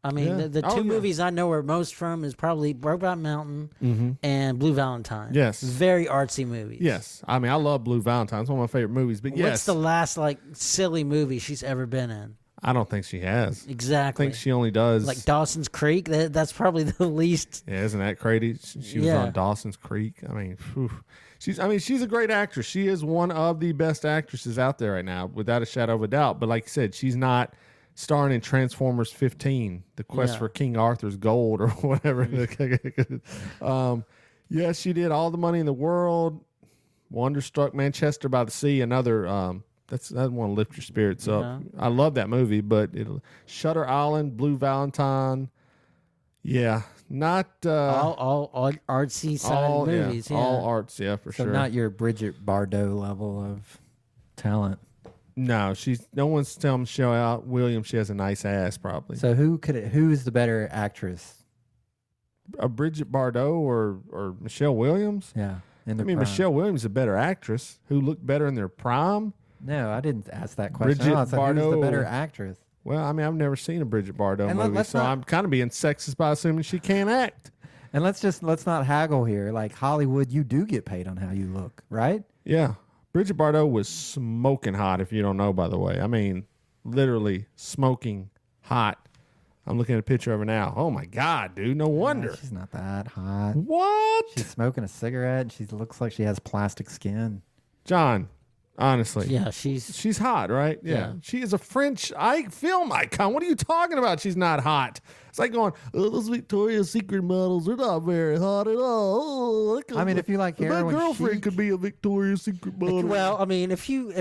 I mean, the two movies I know her most from is probably Brokeback Mountain and Blue Valentine. Yes. Very artsy movies. Yes. I mean, I love Blue Valentine. It's one of my favorite movies. But yes. What's the last, like, silly movie she's ever been in? I don't think she has. Exactly. I think she only does like Dawson's Creek. That's probably the least. Yeah, isn't that crazy? She was on Dawson's Creek. I mean, whew. She's a great actress. She is one of the best actresses out there right now, without a shadow of a doubt. But like you said, she's not starring in Transformers 15, The Quest for King Arthur's Gold or whatever. Yeah, she did All the Money in the World, Wonderstruck, Manchester by the Sea, another. That's one to lift your spirits up. I love that movie, but Shutter Island, Blue Valentine. Yeah, not all artsy side movies. Yeah, all arts. Yeah, for So sure. not your Brigitte Bardot level of talent. No, no one's telling Michelle Williams she has a nice ass. Probably. So who is the better actress? A Brigitte Bardot or Michelle Williams? Yeah, I mean, Michelle Williams is a better actress who looked better in their prime. No, I didn't ask that question. Brigitte I said, who's the Bardot. better actress? Well, I mean, I've never seen a Brigitte Bardot And movie, so I'm kind of being sexist by assuming she can't act. And let's not haggle here. Like Hollywood, you do get paid on how you look, right? Yeah. Brigitte Bardot was smoking hot, if you don't know, by the way. I mean, literally smoking hot. I'm looking at a picture of her now. Oh, my God, dude. No wonder. She's not that hot. What? She's smoking a cigarette, and she looks like she has plastic skin. John, honestly. Yeah, she's hot, right? Yeah. She is a French film icon. What are you talking about? She's not hot. It's like going, those Victoria's Secret models are not very hot at all. I mean, if you like heroin my girlfriend chic, could be a Victoria's Secret model. Well, I mean, if you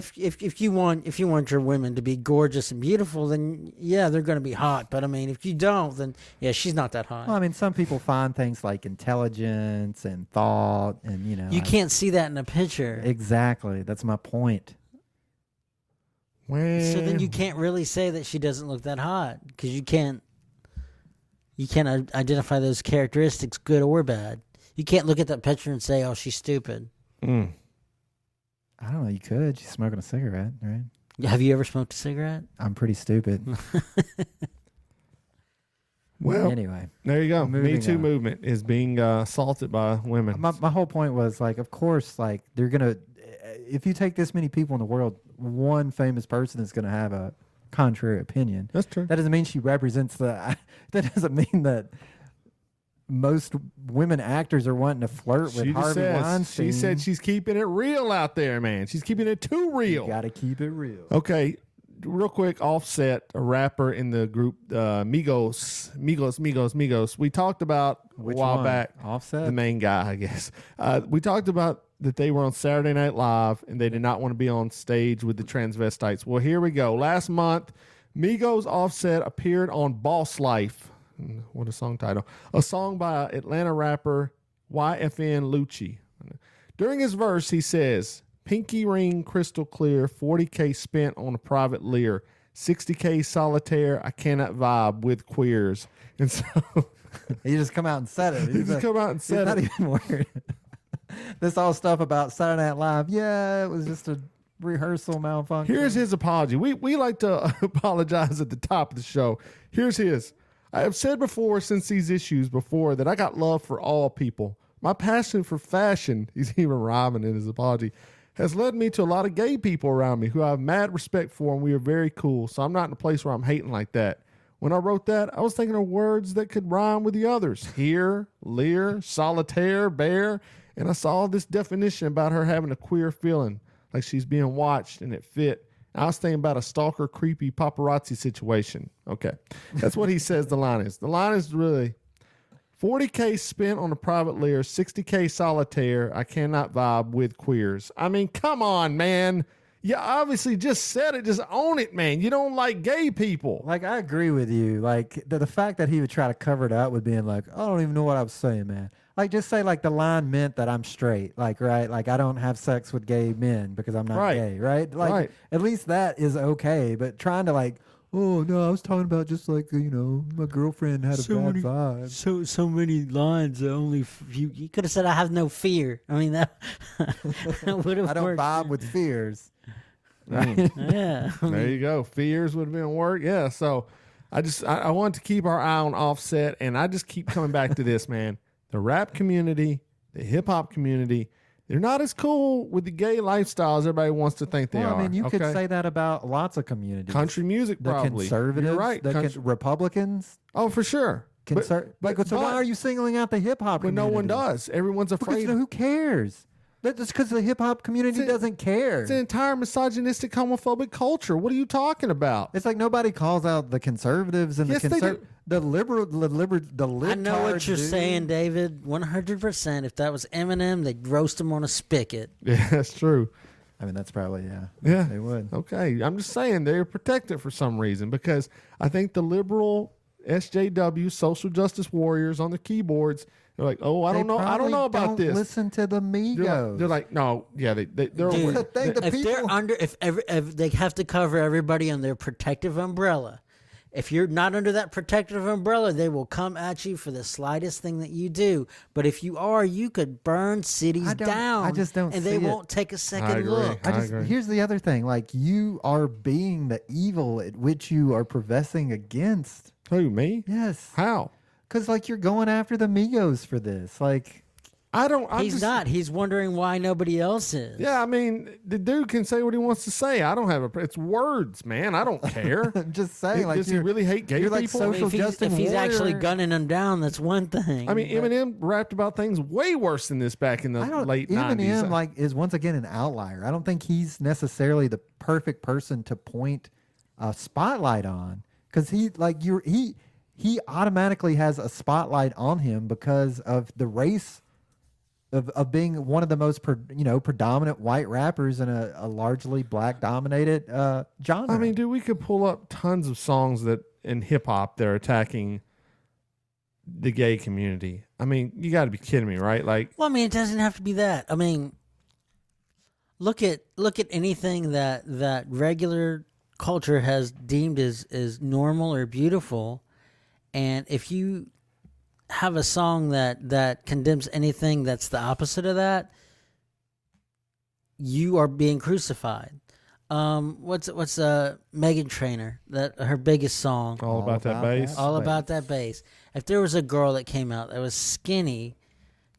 want your women to be gorgeous and beautiful, then yeah, they're going to be hot. But I mean, if you don't, then yeah, she's not that hot. well, I mean, some people find things like intelligence and thought, and You can't see that in a picture. Exactly. That's my point. Well, So then you can't really say that she doesn't look that hot because you can't identify those characteristics, good or bad. You can't look at that picture and say, "Oh, she's stupid." I don't know. You could. She's smoking a cigarette, right? Have you ever smoked a cigarette? I'm pretty stupid. Well, anyway, there you go. Moving Me Too on. movement is being assaulted by women. My whole point was like, of course, like they're gonna. If you take this many people in the world, one famous person is gonna have a contrary opinion. That's true. That doesn't mean she represents the. That doesn't mean that most women actors are wanting to flirt with Harvey Weinstein. She said she's keeping it real out there, man. She's keeping it too real. You gotta keep it real. Okay, real quick, Offset, a rapper in the group Migos. We talked about Which a while one? back. Offset? The main guy, I guess. We talked about that they were on Saturday Night Live and they did not want to be on stage with the transvestites. Well, here we go. Last month, Migos Offset appeared on Boss Life. What a song title. A song by Atlanta rapper YFN Lucci. During his verse, he says, "Pinky ring crystal clear, 40K spent on a private leer, 60K solitaire, I cannot vibe with queers." And so He just come out and said it. he just come out and He's said not it. even worried. This all stuff about Saturday Night Live. Yeah, it was just a rehearsal malfunction. Here's his apology. We like to apologize at the top of the show. Here's his. "I have said before since these issues before that I got love for all people. My passion for fashion," he's even rhyming in his apology, "has led me to a lot of gay people around me who I have mad respect for, and we are very cool. So I'm not in a place where I'm hating like that. When I wrote that, I was thinking of words that could rhyme with the others. Here, leer, solitaire, bear. And I saw this definition about her having a queer feeling, like she's being watched, and it fit. I was thinking about a stalker, creepy paparazzi situation." Okay. That's what he says the line is. The line is really 40K spent on a private leer, 60K solitaire, I cannot vibe with queers. I mean, come on, man. You obviously just said it. Just own it, man. You don't like gay people. Like, I agree with you. Like, the fact that he would try to cover it up with being like, I don't even know what I was saying, man. Like, just say, like, the line meant that I'm straight. Like, right? Like, I don't have sex with gay men because I'm not gay, right? Like, Right. at least that is okay. But trying to, like, oh, no, I was talking about just, like, my girlfriend had a bad vibe. So many lines. Only you could have said, "I have no fear." I mean, that would have I don't worked. vibe with fears. Right. Yeah. There you go. Fears would have been work. Yeah. So I want to keep our eye on Offset, and I just keep coming back to this, man. The rap community, the hip hop community, They're not as cool with the gay lifestyle as everybody wants to think they Well, are. I mean, you could okay? say that about lots of communities. Country music, the probably. conservatives, You're right. the Republicans. Oh, for sure. So why are you singling out the hip hop But community? no one does. Everyone's afraid. Because who cares? That's because the hip hop community doesn't care. It's an entire misogynistic, homophobic culture. What are you talking about? It's like nobody calls out the conservatives and Yes, they do. the libtards. I know what you're dude. saying, David. 100%. If that was Eminem, they'd roast him on a spigot. Yeah, that's true. I mean, that's probably Yeah, they would. Okay, I'm just saying they're protected for some reason because I think the liberal SJW, social justice warriors on the keyboards, they're like, oh, I don't know about don't this. Listen to the Migos. They're like, no, yeah, they're Dude, aware. if they have to cover everybody on their protective umbrella. If you're not under that protective umbrella, they will come at you for the slightest thing that you do. But if you are, you could burn cities down. I just don't and see they it. won't take a I second agree. look. I agree. Here's the other thing: like you are being the evil at which you are professing against. Who, me? Yes. How? Because like you're going after the Migos for this. Like He's not. He's wondering why nobody else is. Yeah, I mean, the dude can say what he wants to say. I don't have it's words, man. I don't care. I'm just saying, like does he really hate gay you're like people? social If he's actually warrior. gunning them down, that's one thing. I mean, but- Eminem rapped about things way worse than this back in the late Eminem 90s. like is once again an outlier. I don't think he's necessarily the perfect person to point a spotlight on because he automatically has a spotlight on him because of the race of being one of the most predominant white rappers in a largely black dominated genre. I mean, dude, we could pull up tons of songs that in hip hop they're attacking the gay community. I mean, you got to be kidding me, right? Like, Well, I mean, it doesn't have to be that. I mean, look at anything that regular culture has deemed as normal or beautiful, and if you have a song that condemns anything that's the opposite of that, you are being crucified. What's Megan Trainor, that her biggest song, all about that bass. all about that bass. If there was a girl that came out that was skinny,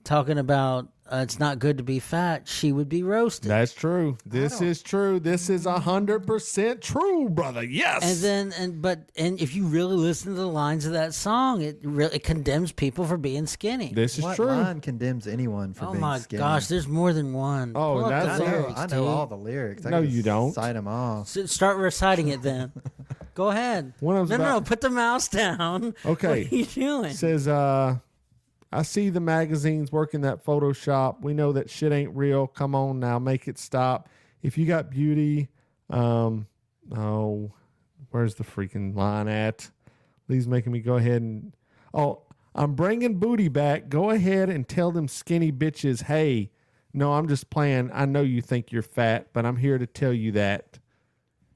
talking about it's not good to be fat, she would be roasted. That's true. This is true. This is 100% true, brother. Yes. And if you really listen to the lines of that song, it condemns people for being skinny. This is what true. line condemns anyone for Oh being my skinny? gosh, there's more than one. Oh, Pull up that's the it. lyrics, I know dude. all the lyrics. I No, can you don't. Cite them all. Start reciting it then. Go ahead. One of No, them's no, about- put the mouse down. Okay. What are you doing? Says, I see the magazines working that Photoshop. We know that shit ain't real. Come on now, make it stop. If you got beauty, where's the freaking line at? Lee's making me go ahead and, I'm bringing booty back. Go ahead and tell them skinny bitches, hey, no, I'm just playing. I know you think you're fat, but I'm here to tell you that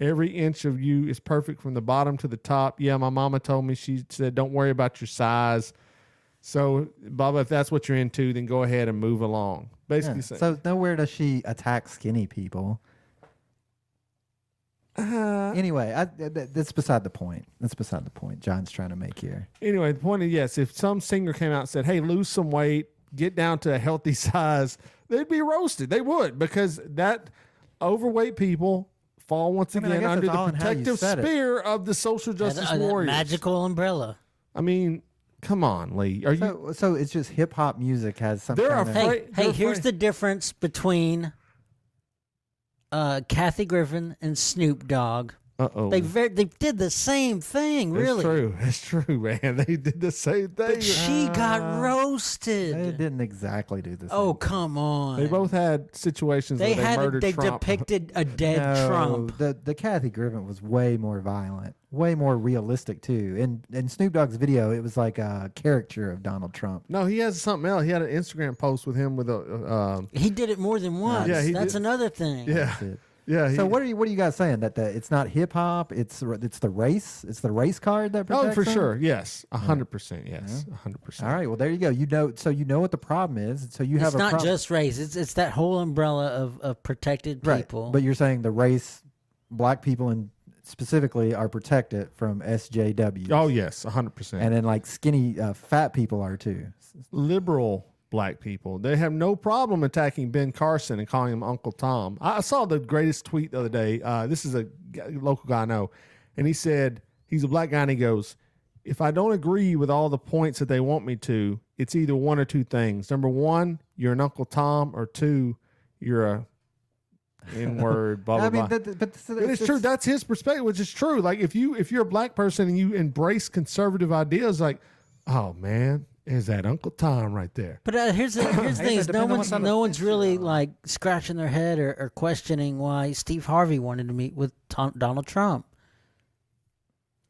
every inch of you is perfect from the bottom to the top. Yeah, my mama told me, she said, don't worry about your size. So, Bubba, if that's what you're into, then go ahead and move along. Basically, Yeah. So nowhere does she attack skinny people. Anyway, that's beside the point. That's beside the point John's trying to make here. anyway, the point is, yes, if some singer came out and said, hey, lose some weight, get down to a healthy size, they'd be roasted. They would, because that overweight people fall once I again guess under it's the all in how you protective said it. spear of the social justice That warriors. magical umbrella. I mean, come on, Lee. Are you? So it's just hip hop music has some They're kind of... afraid- Hey, they're here's afraid- the difference between Kathy Griffin and Snoop Dogg. Uh-oh. They did the same thing, really. It's true. It's true, man. They did the same thing. But she got roasted. They didn't exactly do this. Oh, come on. They both had situations They where they murdered Trump. depicted a dead Trump. The Kathy Griffin was way more violent, way more realistic too. In Snoop Dogg's video, it was like a caricature of Donald Trump. No, he has something else. He had an Instagram post with him with a. He did it more than once. Yeah, he That's did. another thing. Yeah, That's it. yeah. So what are you guys saying that it's not hip hop? It's the race. It's the race card that protects Oh, for them? sure. Yes, 100%. Yes, 100%. All right. Well, there you go. You know what the problem is. So you have It's a not problem. just race. It's that whole umbrella of protected people. Right. But you're saying the race, black people and specifically are protected from SJW. Oh yes, 100%. And then like skinny fat people are too. Liberal black people. They have no problem attacking Ben Carson and calling him Uncle Tom. I saw the greatest tweet the other day. This is a local guy I know, and he said, he's a black guy, and he goes, if I don't agree with all the points that they want me to, it's either one or two things. Number one, you're an Uncle Tom, or two, you're a N-word, blah, blah, blah. But it's true. That's his perspective, which is true. Like, if you're a black person and you embrace conservative ideas, like, oh, man, is that Uncle Tom right there? But here's the thing: is no one's really like scratching their head or questioning why Steve Harvey wanted to meet with Donald Trump.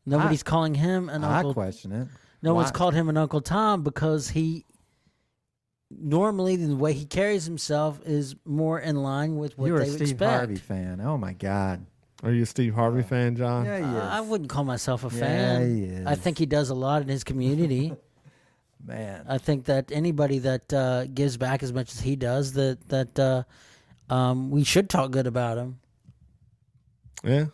Nobody's calling him an Uncle. I question it. No one's called him an Uncle Tom because he normally the way he carries himself is more in line with what You're they a would Steve expect. Harvey fan. Oh my God. Are you a Steve Harvey fan, John? Yeah, he is. I wouldn't call myself a fan. he is. I think he does a lot in his community. Man. I think that anybody that gives back as much as he does, that we should talk good about him. Yeah.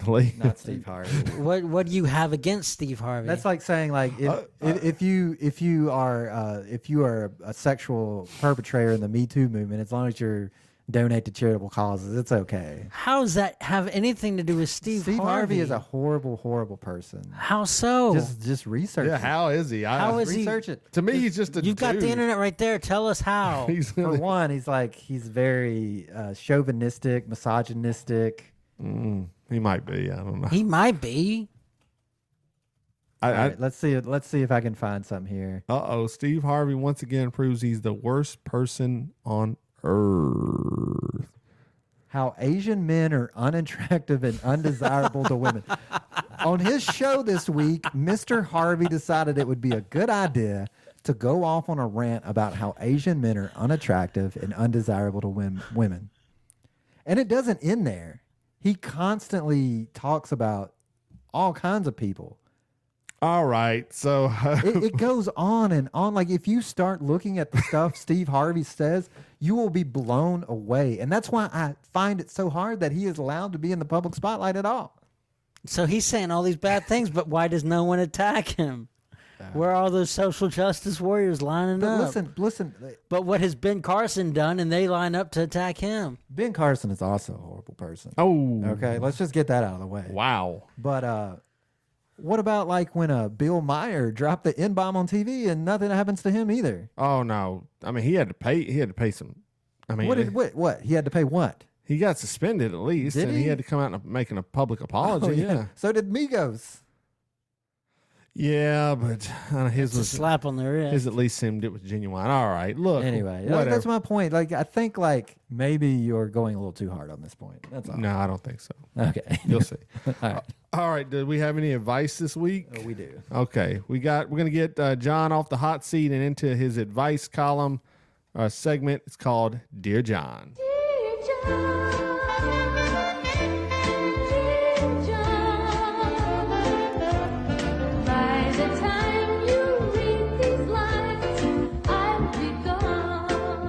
Lee? Not Steve Harvey. What do you have against Steve Harvey? That's like saying like if you are a sexual perpetrator in the Me Too movement, as long as you donate to charitable causes, it's okay. How does that have anything to do with Steve Harvey? Steve Harvey is a horrible person. How so? Just research. Yeah, it. how is he? How is he? Research it. To me, he's just a You've got dude. the internet right there. Tell us how. For one, he's very chauvinistic, misogynistic. He might be. I don't know. He might be. All right, let's see if I can find something here. Steve Harvey once again proves he's the worst person on earth. How Asian men are unattractive and undesirable to women. On his show this week, Mr. Harvey decided it would be a good idea to go off on a rant about how Asian men are unattractive and undesirable to women. And it doesn't end there. He constantly talks about all kinds of people. All right, so it goes on and on. Like, if you start looking at the stuff Steve Harvey says, you will be blown away. And that's why I find it so hard that he is allowed to be in the public spotlight at all. So he's saying all these bad things, but why does no one attack him? Where are all those social justice warriors lining up? Listen. But what has Ben Carson done, and they line up to attack him? Ben Carson is also a horrible person. Oh. Okay, let's just get that out of the way. Wow. But what about like when Bill Maher dropped the N-bomb on TV and nothing happens to him either? Oh no. I mean, he had to pay some. I mean, what? He had to pay what? He got suspended at least, Did and he? he had to come out and making a public apology. Oh, yeah. So did Migos. Yeah, but his It's a was slap on the wrist. his at least seemed it was genuine. All right, look. Anyway, whatever. that's my point. Like, I think like maybe you're going a little too hard on this point. That's all. No, I don't think so. Okay. You'll see. All right. All right. Do we have any advice this week? Oh, we do. Okay, we're gonna get John off the hot seat and into his advice column segment. It's called Dear John. By the time you read these lines, I'll be gone.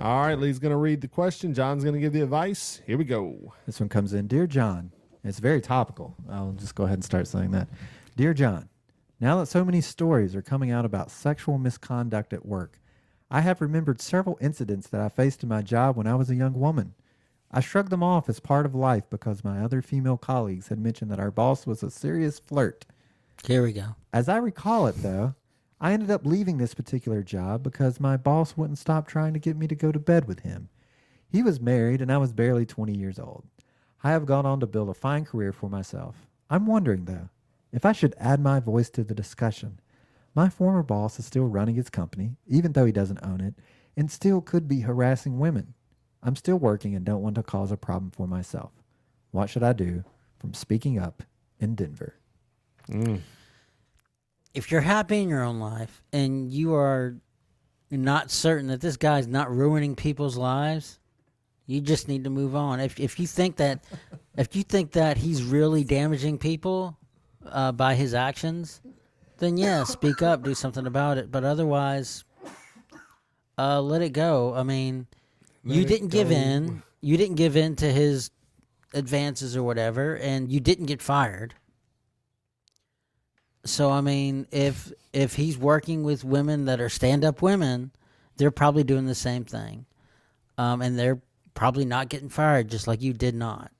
All right, Lee's gonna read the question. John's gonna give the advice. Here we go. This one comes in. Dear John, it's very topical. I'll just go ahead and start saying that. Dear John, now that so many stories are coming out about sexual misconduct at work, I have remembered several incidents that I faced in my job when I was a young woman. I shrugged them off as part of life because my other female colleagues had mentioned that our boss was a serious flirt. Here we go. As I recall it, though, I ended up leaving this particular job because my boss wouldn't stop trying to get me to go to bed with him. He was married and I was barely 20 years old. I have gone on to build a fine career for myself. I'm wondering, though, if I should add my voice to the discussion. My former boss is still running his company, even though he doesn't own it, and still could be harassing women. I'm still working and don't want to cause a problem for myself. What should I do? From Speaking Up in Denver. If you're happy in your own life and you are not certain that this guy's not ruining people's lives, you just need to move on. If you think that he's really damaging people by his actions, then yeah, speak up, do something about it. But otherwise, let it go. I mean, you didn't give in. You didn't give in to his advances or whatever, and you didn't get fired. So I mean, if he's working with women that are stand-up women, they're probably doing the same thing, and they're probably not getting fired, just like you did not.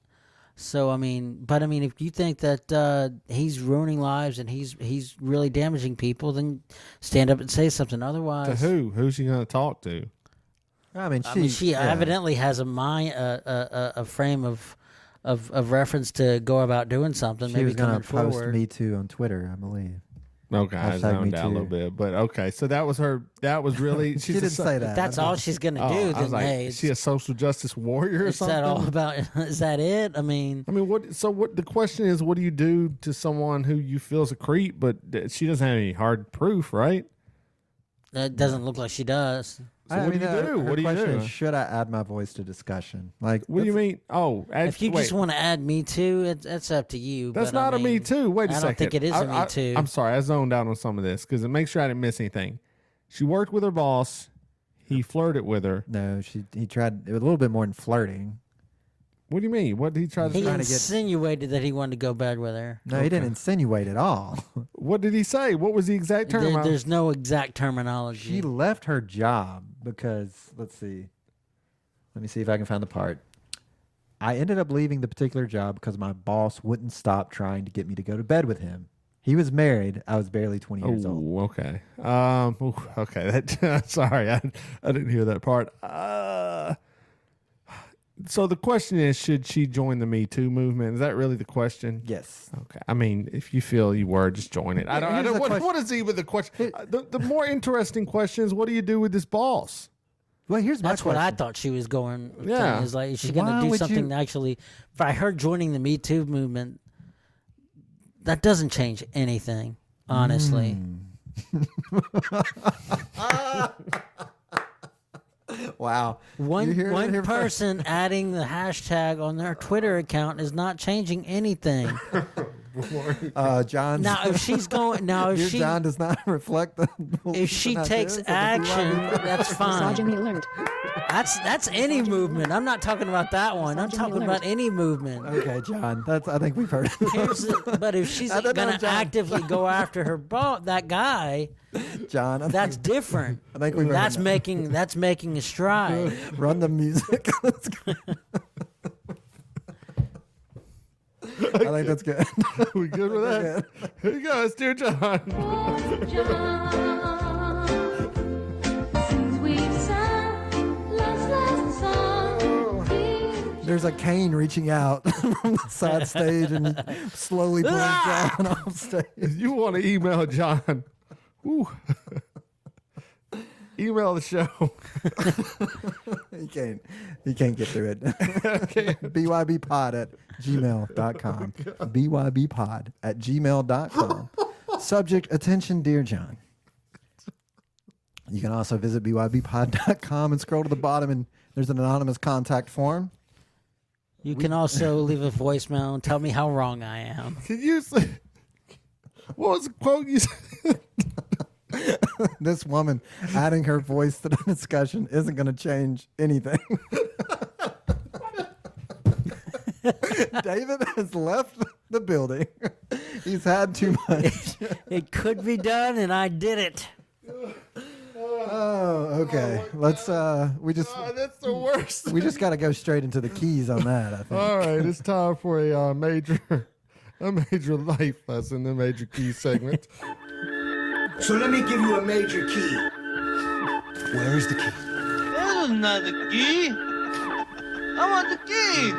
So I mean, if you think that he's ruining lives and he's really damaging people, then stand up and say something. Otherwise, To who? Who's she going to talk to? I mean, she yeah. evidently has a frame of reference to go about doing something. She maybe was going coming to post forward. Me Too on Twitter, I believe. Okay, I Hashtag zoned me out a little too. bit, but okay. So that was her. That was really. She didn't say that. If that's all she's gonna do, I then was like, hey, is she a social justice warrior or is something? that all about? Is that it? I mean, what? So what? The question is, what do you do to someone who you feel is a creep, but she doesn't have any hard proof, right? that doesn't look like she does. So what do you do? Her What do you question do? is, should I add my voice to discussion? Like, What do you mean? Oh, If you just want to add Me Too, it's up to you. that's but not I a Me mean, Too. Wait a I second. don't think it is a Me Too. I'm sorry, I zoned out on some of this because make sure I didn't miss anything. She worked with her boss. He flirted with her. No, he tried. It was a little bit more than flirting. What do you mean? What did he try to He say? insinuated that he wanted to go bed with her. No, he didn't insinuate at all. What did he say? What was the exact term? There's no exact terminology. She left her job because, let's see. Let me see if I can find the part. I ended up leaving the particular job because my boss wouldn't stop trying to get me to go to bed with him. He was married. I was barely 20 years old. Okay. Okay. That. Sorry, I didn't hear that part. So the question is, should she join the Me Too movement? Is that really the question? Yes. Okay. I mean, if you feel you were, just join it. I Here's don't. the question. What is even the question? The more interesting question is, what do you do with this boss? Well, here's my That's what question. I thought she was going. Yeah. Is like, is she Why going to do would something you- actually? By her joining the Me Too movement, that doesn't change anything, honestly. Wow. You One hear it here person adding the hashtag on their Twitter account is not changing anything. John. Now, if she's going, Your John does not reflect the. if she beliefs and takes ideas of the action, BYU. that's fine. Misogyny alert. That's any movement. I'm not talking about that one. I'm talking about any movement. Okay, John. I think we've heard. But if she's I don't know, going to John. actively go after her that guy, John. that's different. I think we've heard That's enough. making a stride. Run the music. Let's go. I think that's good. We good with that? Here you go. It's Dear John. There's a cane reaching out from the side stage and slowly pulling John off stage. If you want to email John, woo, email the show. He can't get through it. bybpod@gmail.com. bybpod@gmail.com. Subject, attention, Dear John. You can also visit bybpod.com and scroll to the bottom, and there's an anonymous contact form. You can also leave a voicemail and tell me how wrong I am. Can you say, what was the quote you said? This woman adding her voice to the discussion isn't going to change anything. David has left the building. He's had too much. It could be done, and I did it. Oh, okay. Let's That's the worst. we just got to go straight into the keys on that, I think. All right, it's time for a major life lesson, the major key segment. So let me give you a major key. Where is the key? That is not the key. I want the key.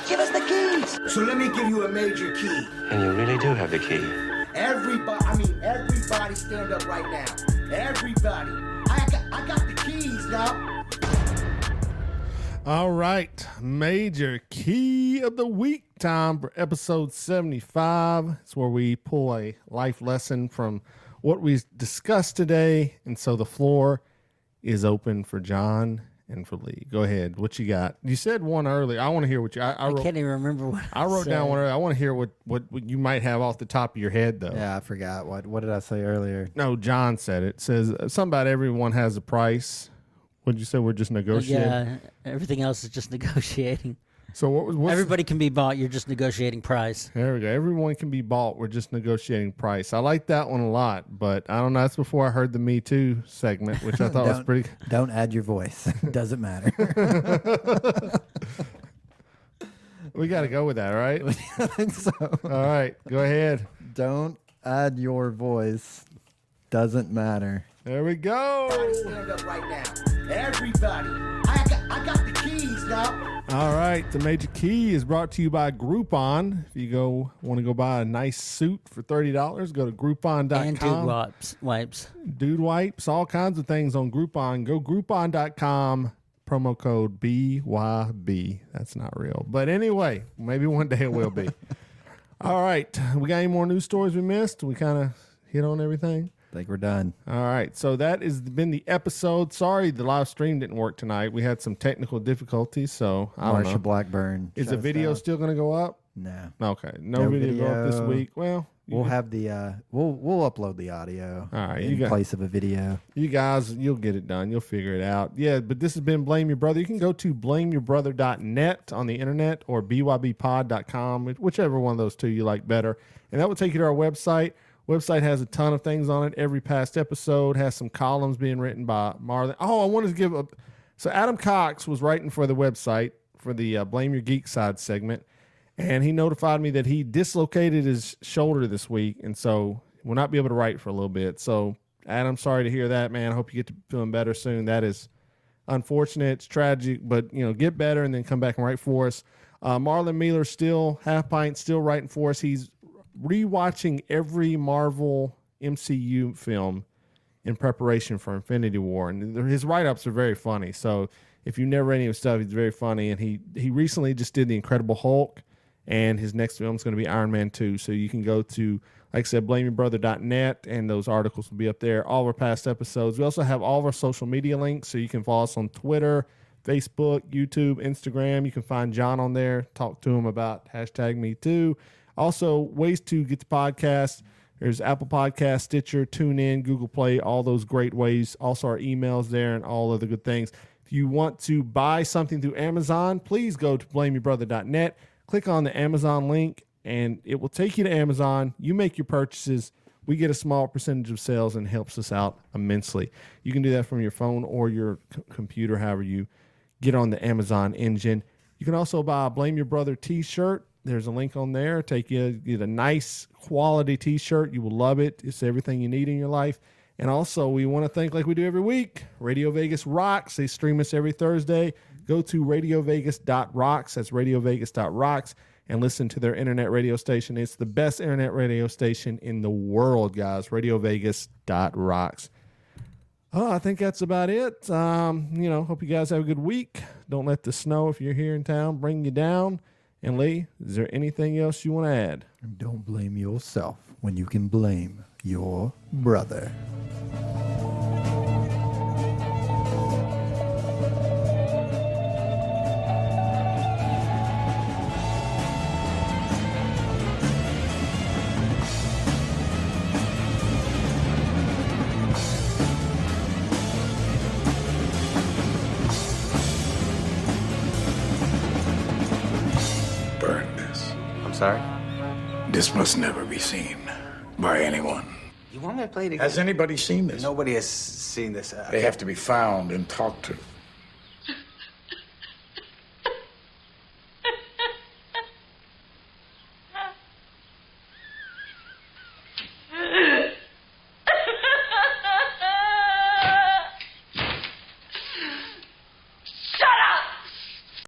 Give us the keys. So let me give you a major key. And you really do have the key. Everybody stand up right now. Everybody. I got the keys now. All right, major key of the week time for episode 75. It's where we pull a life lesson from what we discussed today. And so the floor is open for John and for Lee. Go ahead. What you got? You said one earlier. I want to hear what you. I wrote, can't even remember what I wrote down one earlier. I want to hear what you might have off the top of your head, though. Yeah, I forgot. What did I say earlier? No, John said it. It says something about everyone has a price. What did you say? We're just negotiating. Yeah, everything else is just negotiating. So what's Everybody can be bought. You're just negotiating price. There we go. Everyone can be bought. We're just negotiating price. I like that one a lot, but I don't know. That's before I heard the Me Too segment, which I thought was pretty. Don't add your voice. Doesn't matter. We got to go with that, right? I think so. All right, go ahead. Don't add your voice. Doesn't matter. There we go. Stand up right now. Everybody. I got the keys now. All right, the Major Key is brought to you by Groupon. If you want to go buy a nice suit for $30, go to Groupon.com. And dude wipes. Dude wipes, all kinds of things on Groupon. Go Groupon.com, promo code BYB. That's not real. But anyway, maybe one day it will be. All right, we got any more news stories we missed? We kind of hit on everything. I think we're done. All right, so that has been the episode. Sorry the live stream didn't work tonight. We had some technical diffiupdifficulties, so I don't know. Marsha Blackburn. Is the video still going to go up? No. Okay, no video go up this week. Well, we'll have the we'll upload the audio. All right, in place of a video. You guys, you'll get it done. You'll figure it out. Yeah, but this has been Blame Your Brother. You can go to blameyourbrother.net on the internet or bybpod.com, whichever one of those two you like better, and that will take you to our website. Website has a ton of things on it. Every past episode has some columns being written by Marlon. Oh, I wanted to give a... So Adam Cox was writing for the website for the Blame Your Geek Side segment, and he notified me that he dislocated his shoulder this week, and so will not be able to write for a little bit. So, Adam, sorry to hear that, man. I hope you get to feeling better soon. That is unfortunate. It's tragic, but, get better and then come back and write for us. Marlon Mealer still, Half Pint, still writing for us. He's rewatching every Marvel MCU film in preparation for Infinity War, and his write-ups are very funny. So if you never read any of his stuff, he's very funny. And he recently just did the Incredible Hulk, and his next film is going to be Iron Man 2. So you can go to, like I said, blameyourbrother.net, and those articles will be up there. All of our past episodes. We also have all of our social media links, so you can follow us on Twitter, Facebook, YouTube, Instagram. You can find John on there. Talk to him about #MeToo. Also, ways to get the podcast. There's Apple Podcast, Stitcher, TuneIn, Google Play, all those great ways. Also, our emails there and all other good things. If you want to buy something through Amazon, please go to blameyourbrother.net. Click on the Amazon link, and it will take you to Amazon. You make your purchases. We get a small percentage of sales, and it helps us out immensely. You can do that from your phone or your computer, however you get on the Amazon engine. You can also buy a Blame Your Brother t-shirt. There's a link on there. Take you get a nice quality t-shirt. You will love it. It's everything you need in your life. And also, we want to thank, like we do every week, Radio Vegas Rocks. They stream us every Thursday. Go to radiovegas.rocks. That's radiovegas.rocks. And listen to their internet radio station. It's the best internet radio station in the world, guys. radiovegas.rocks. Oh, I think that's about it. Hope you guys have a good week. Don't let the snow, if you're here in town, bring you down. And Lee, is there anything else you want to add? Don't blame yourself when you can blame your brother. Sorry? This must never be seen by anyone. You want me to play it again? Has anybody seen this? Nobody has seen this. They have to be found and talked to.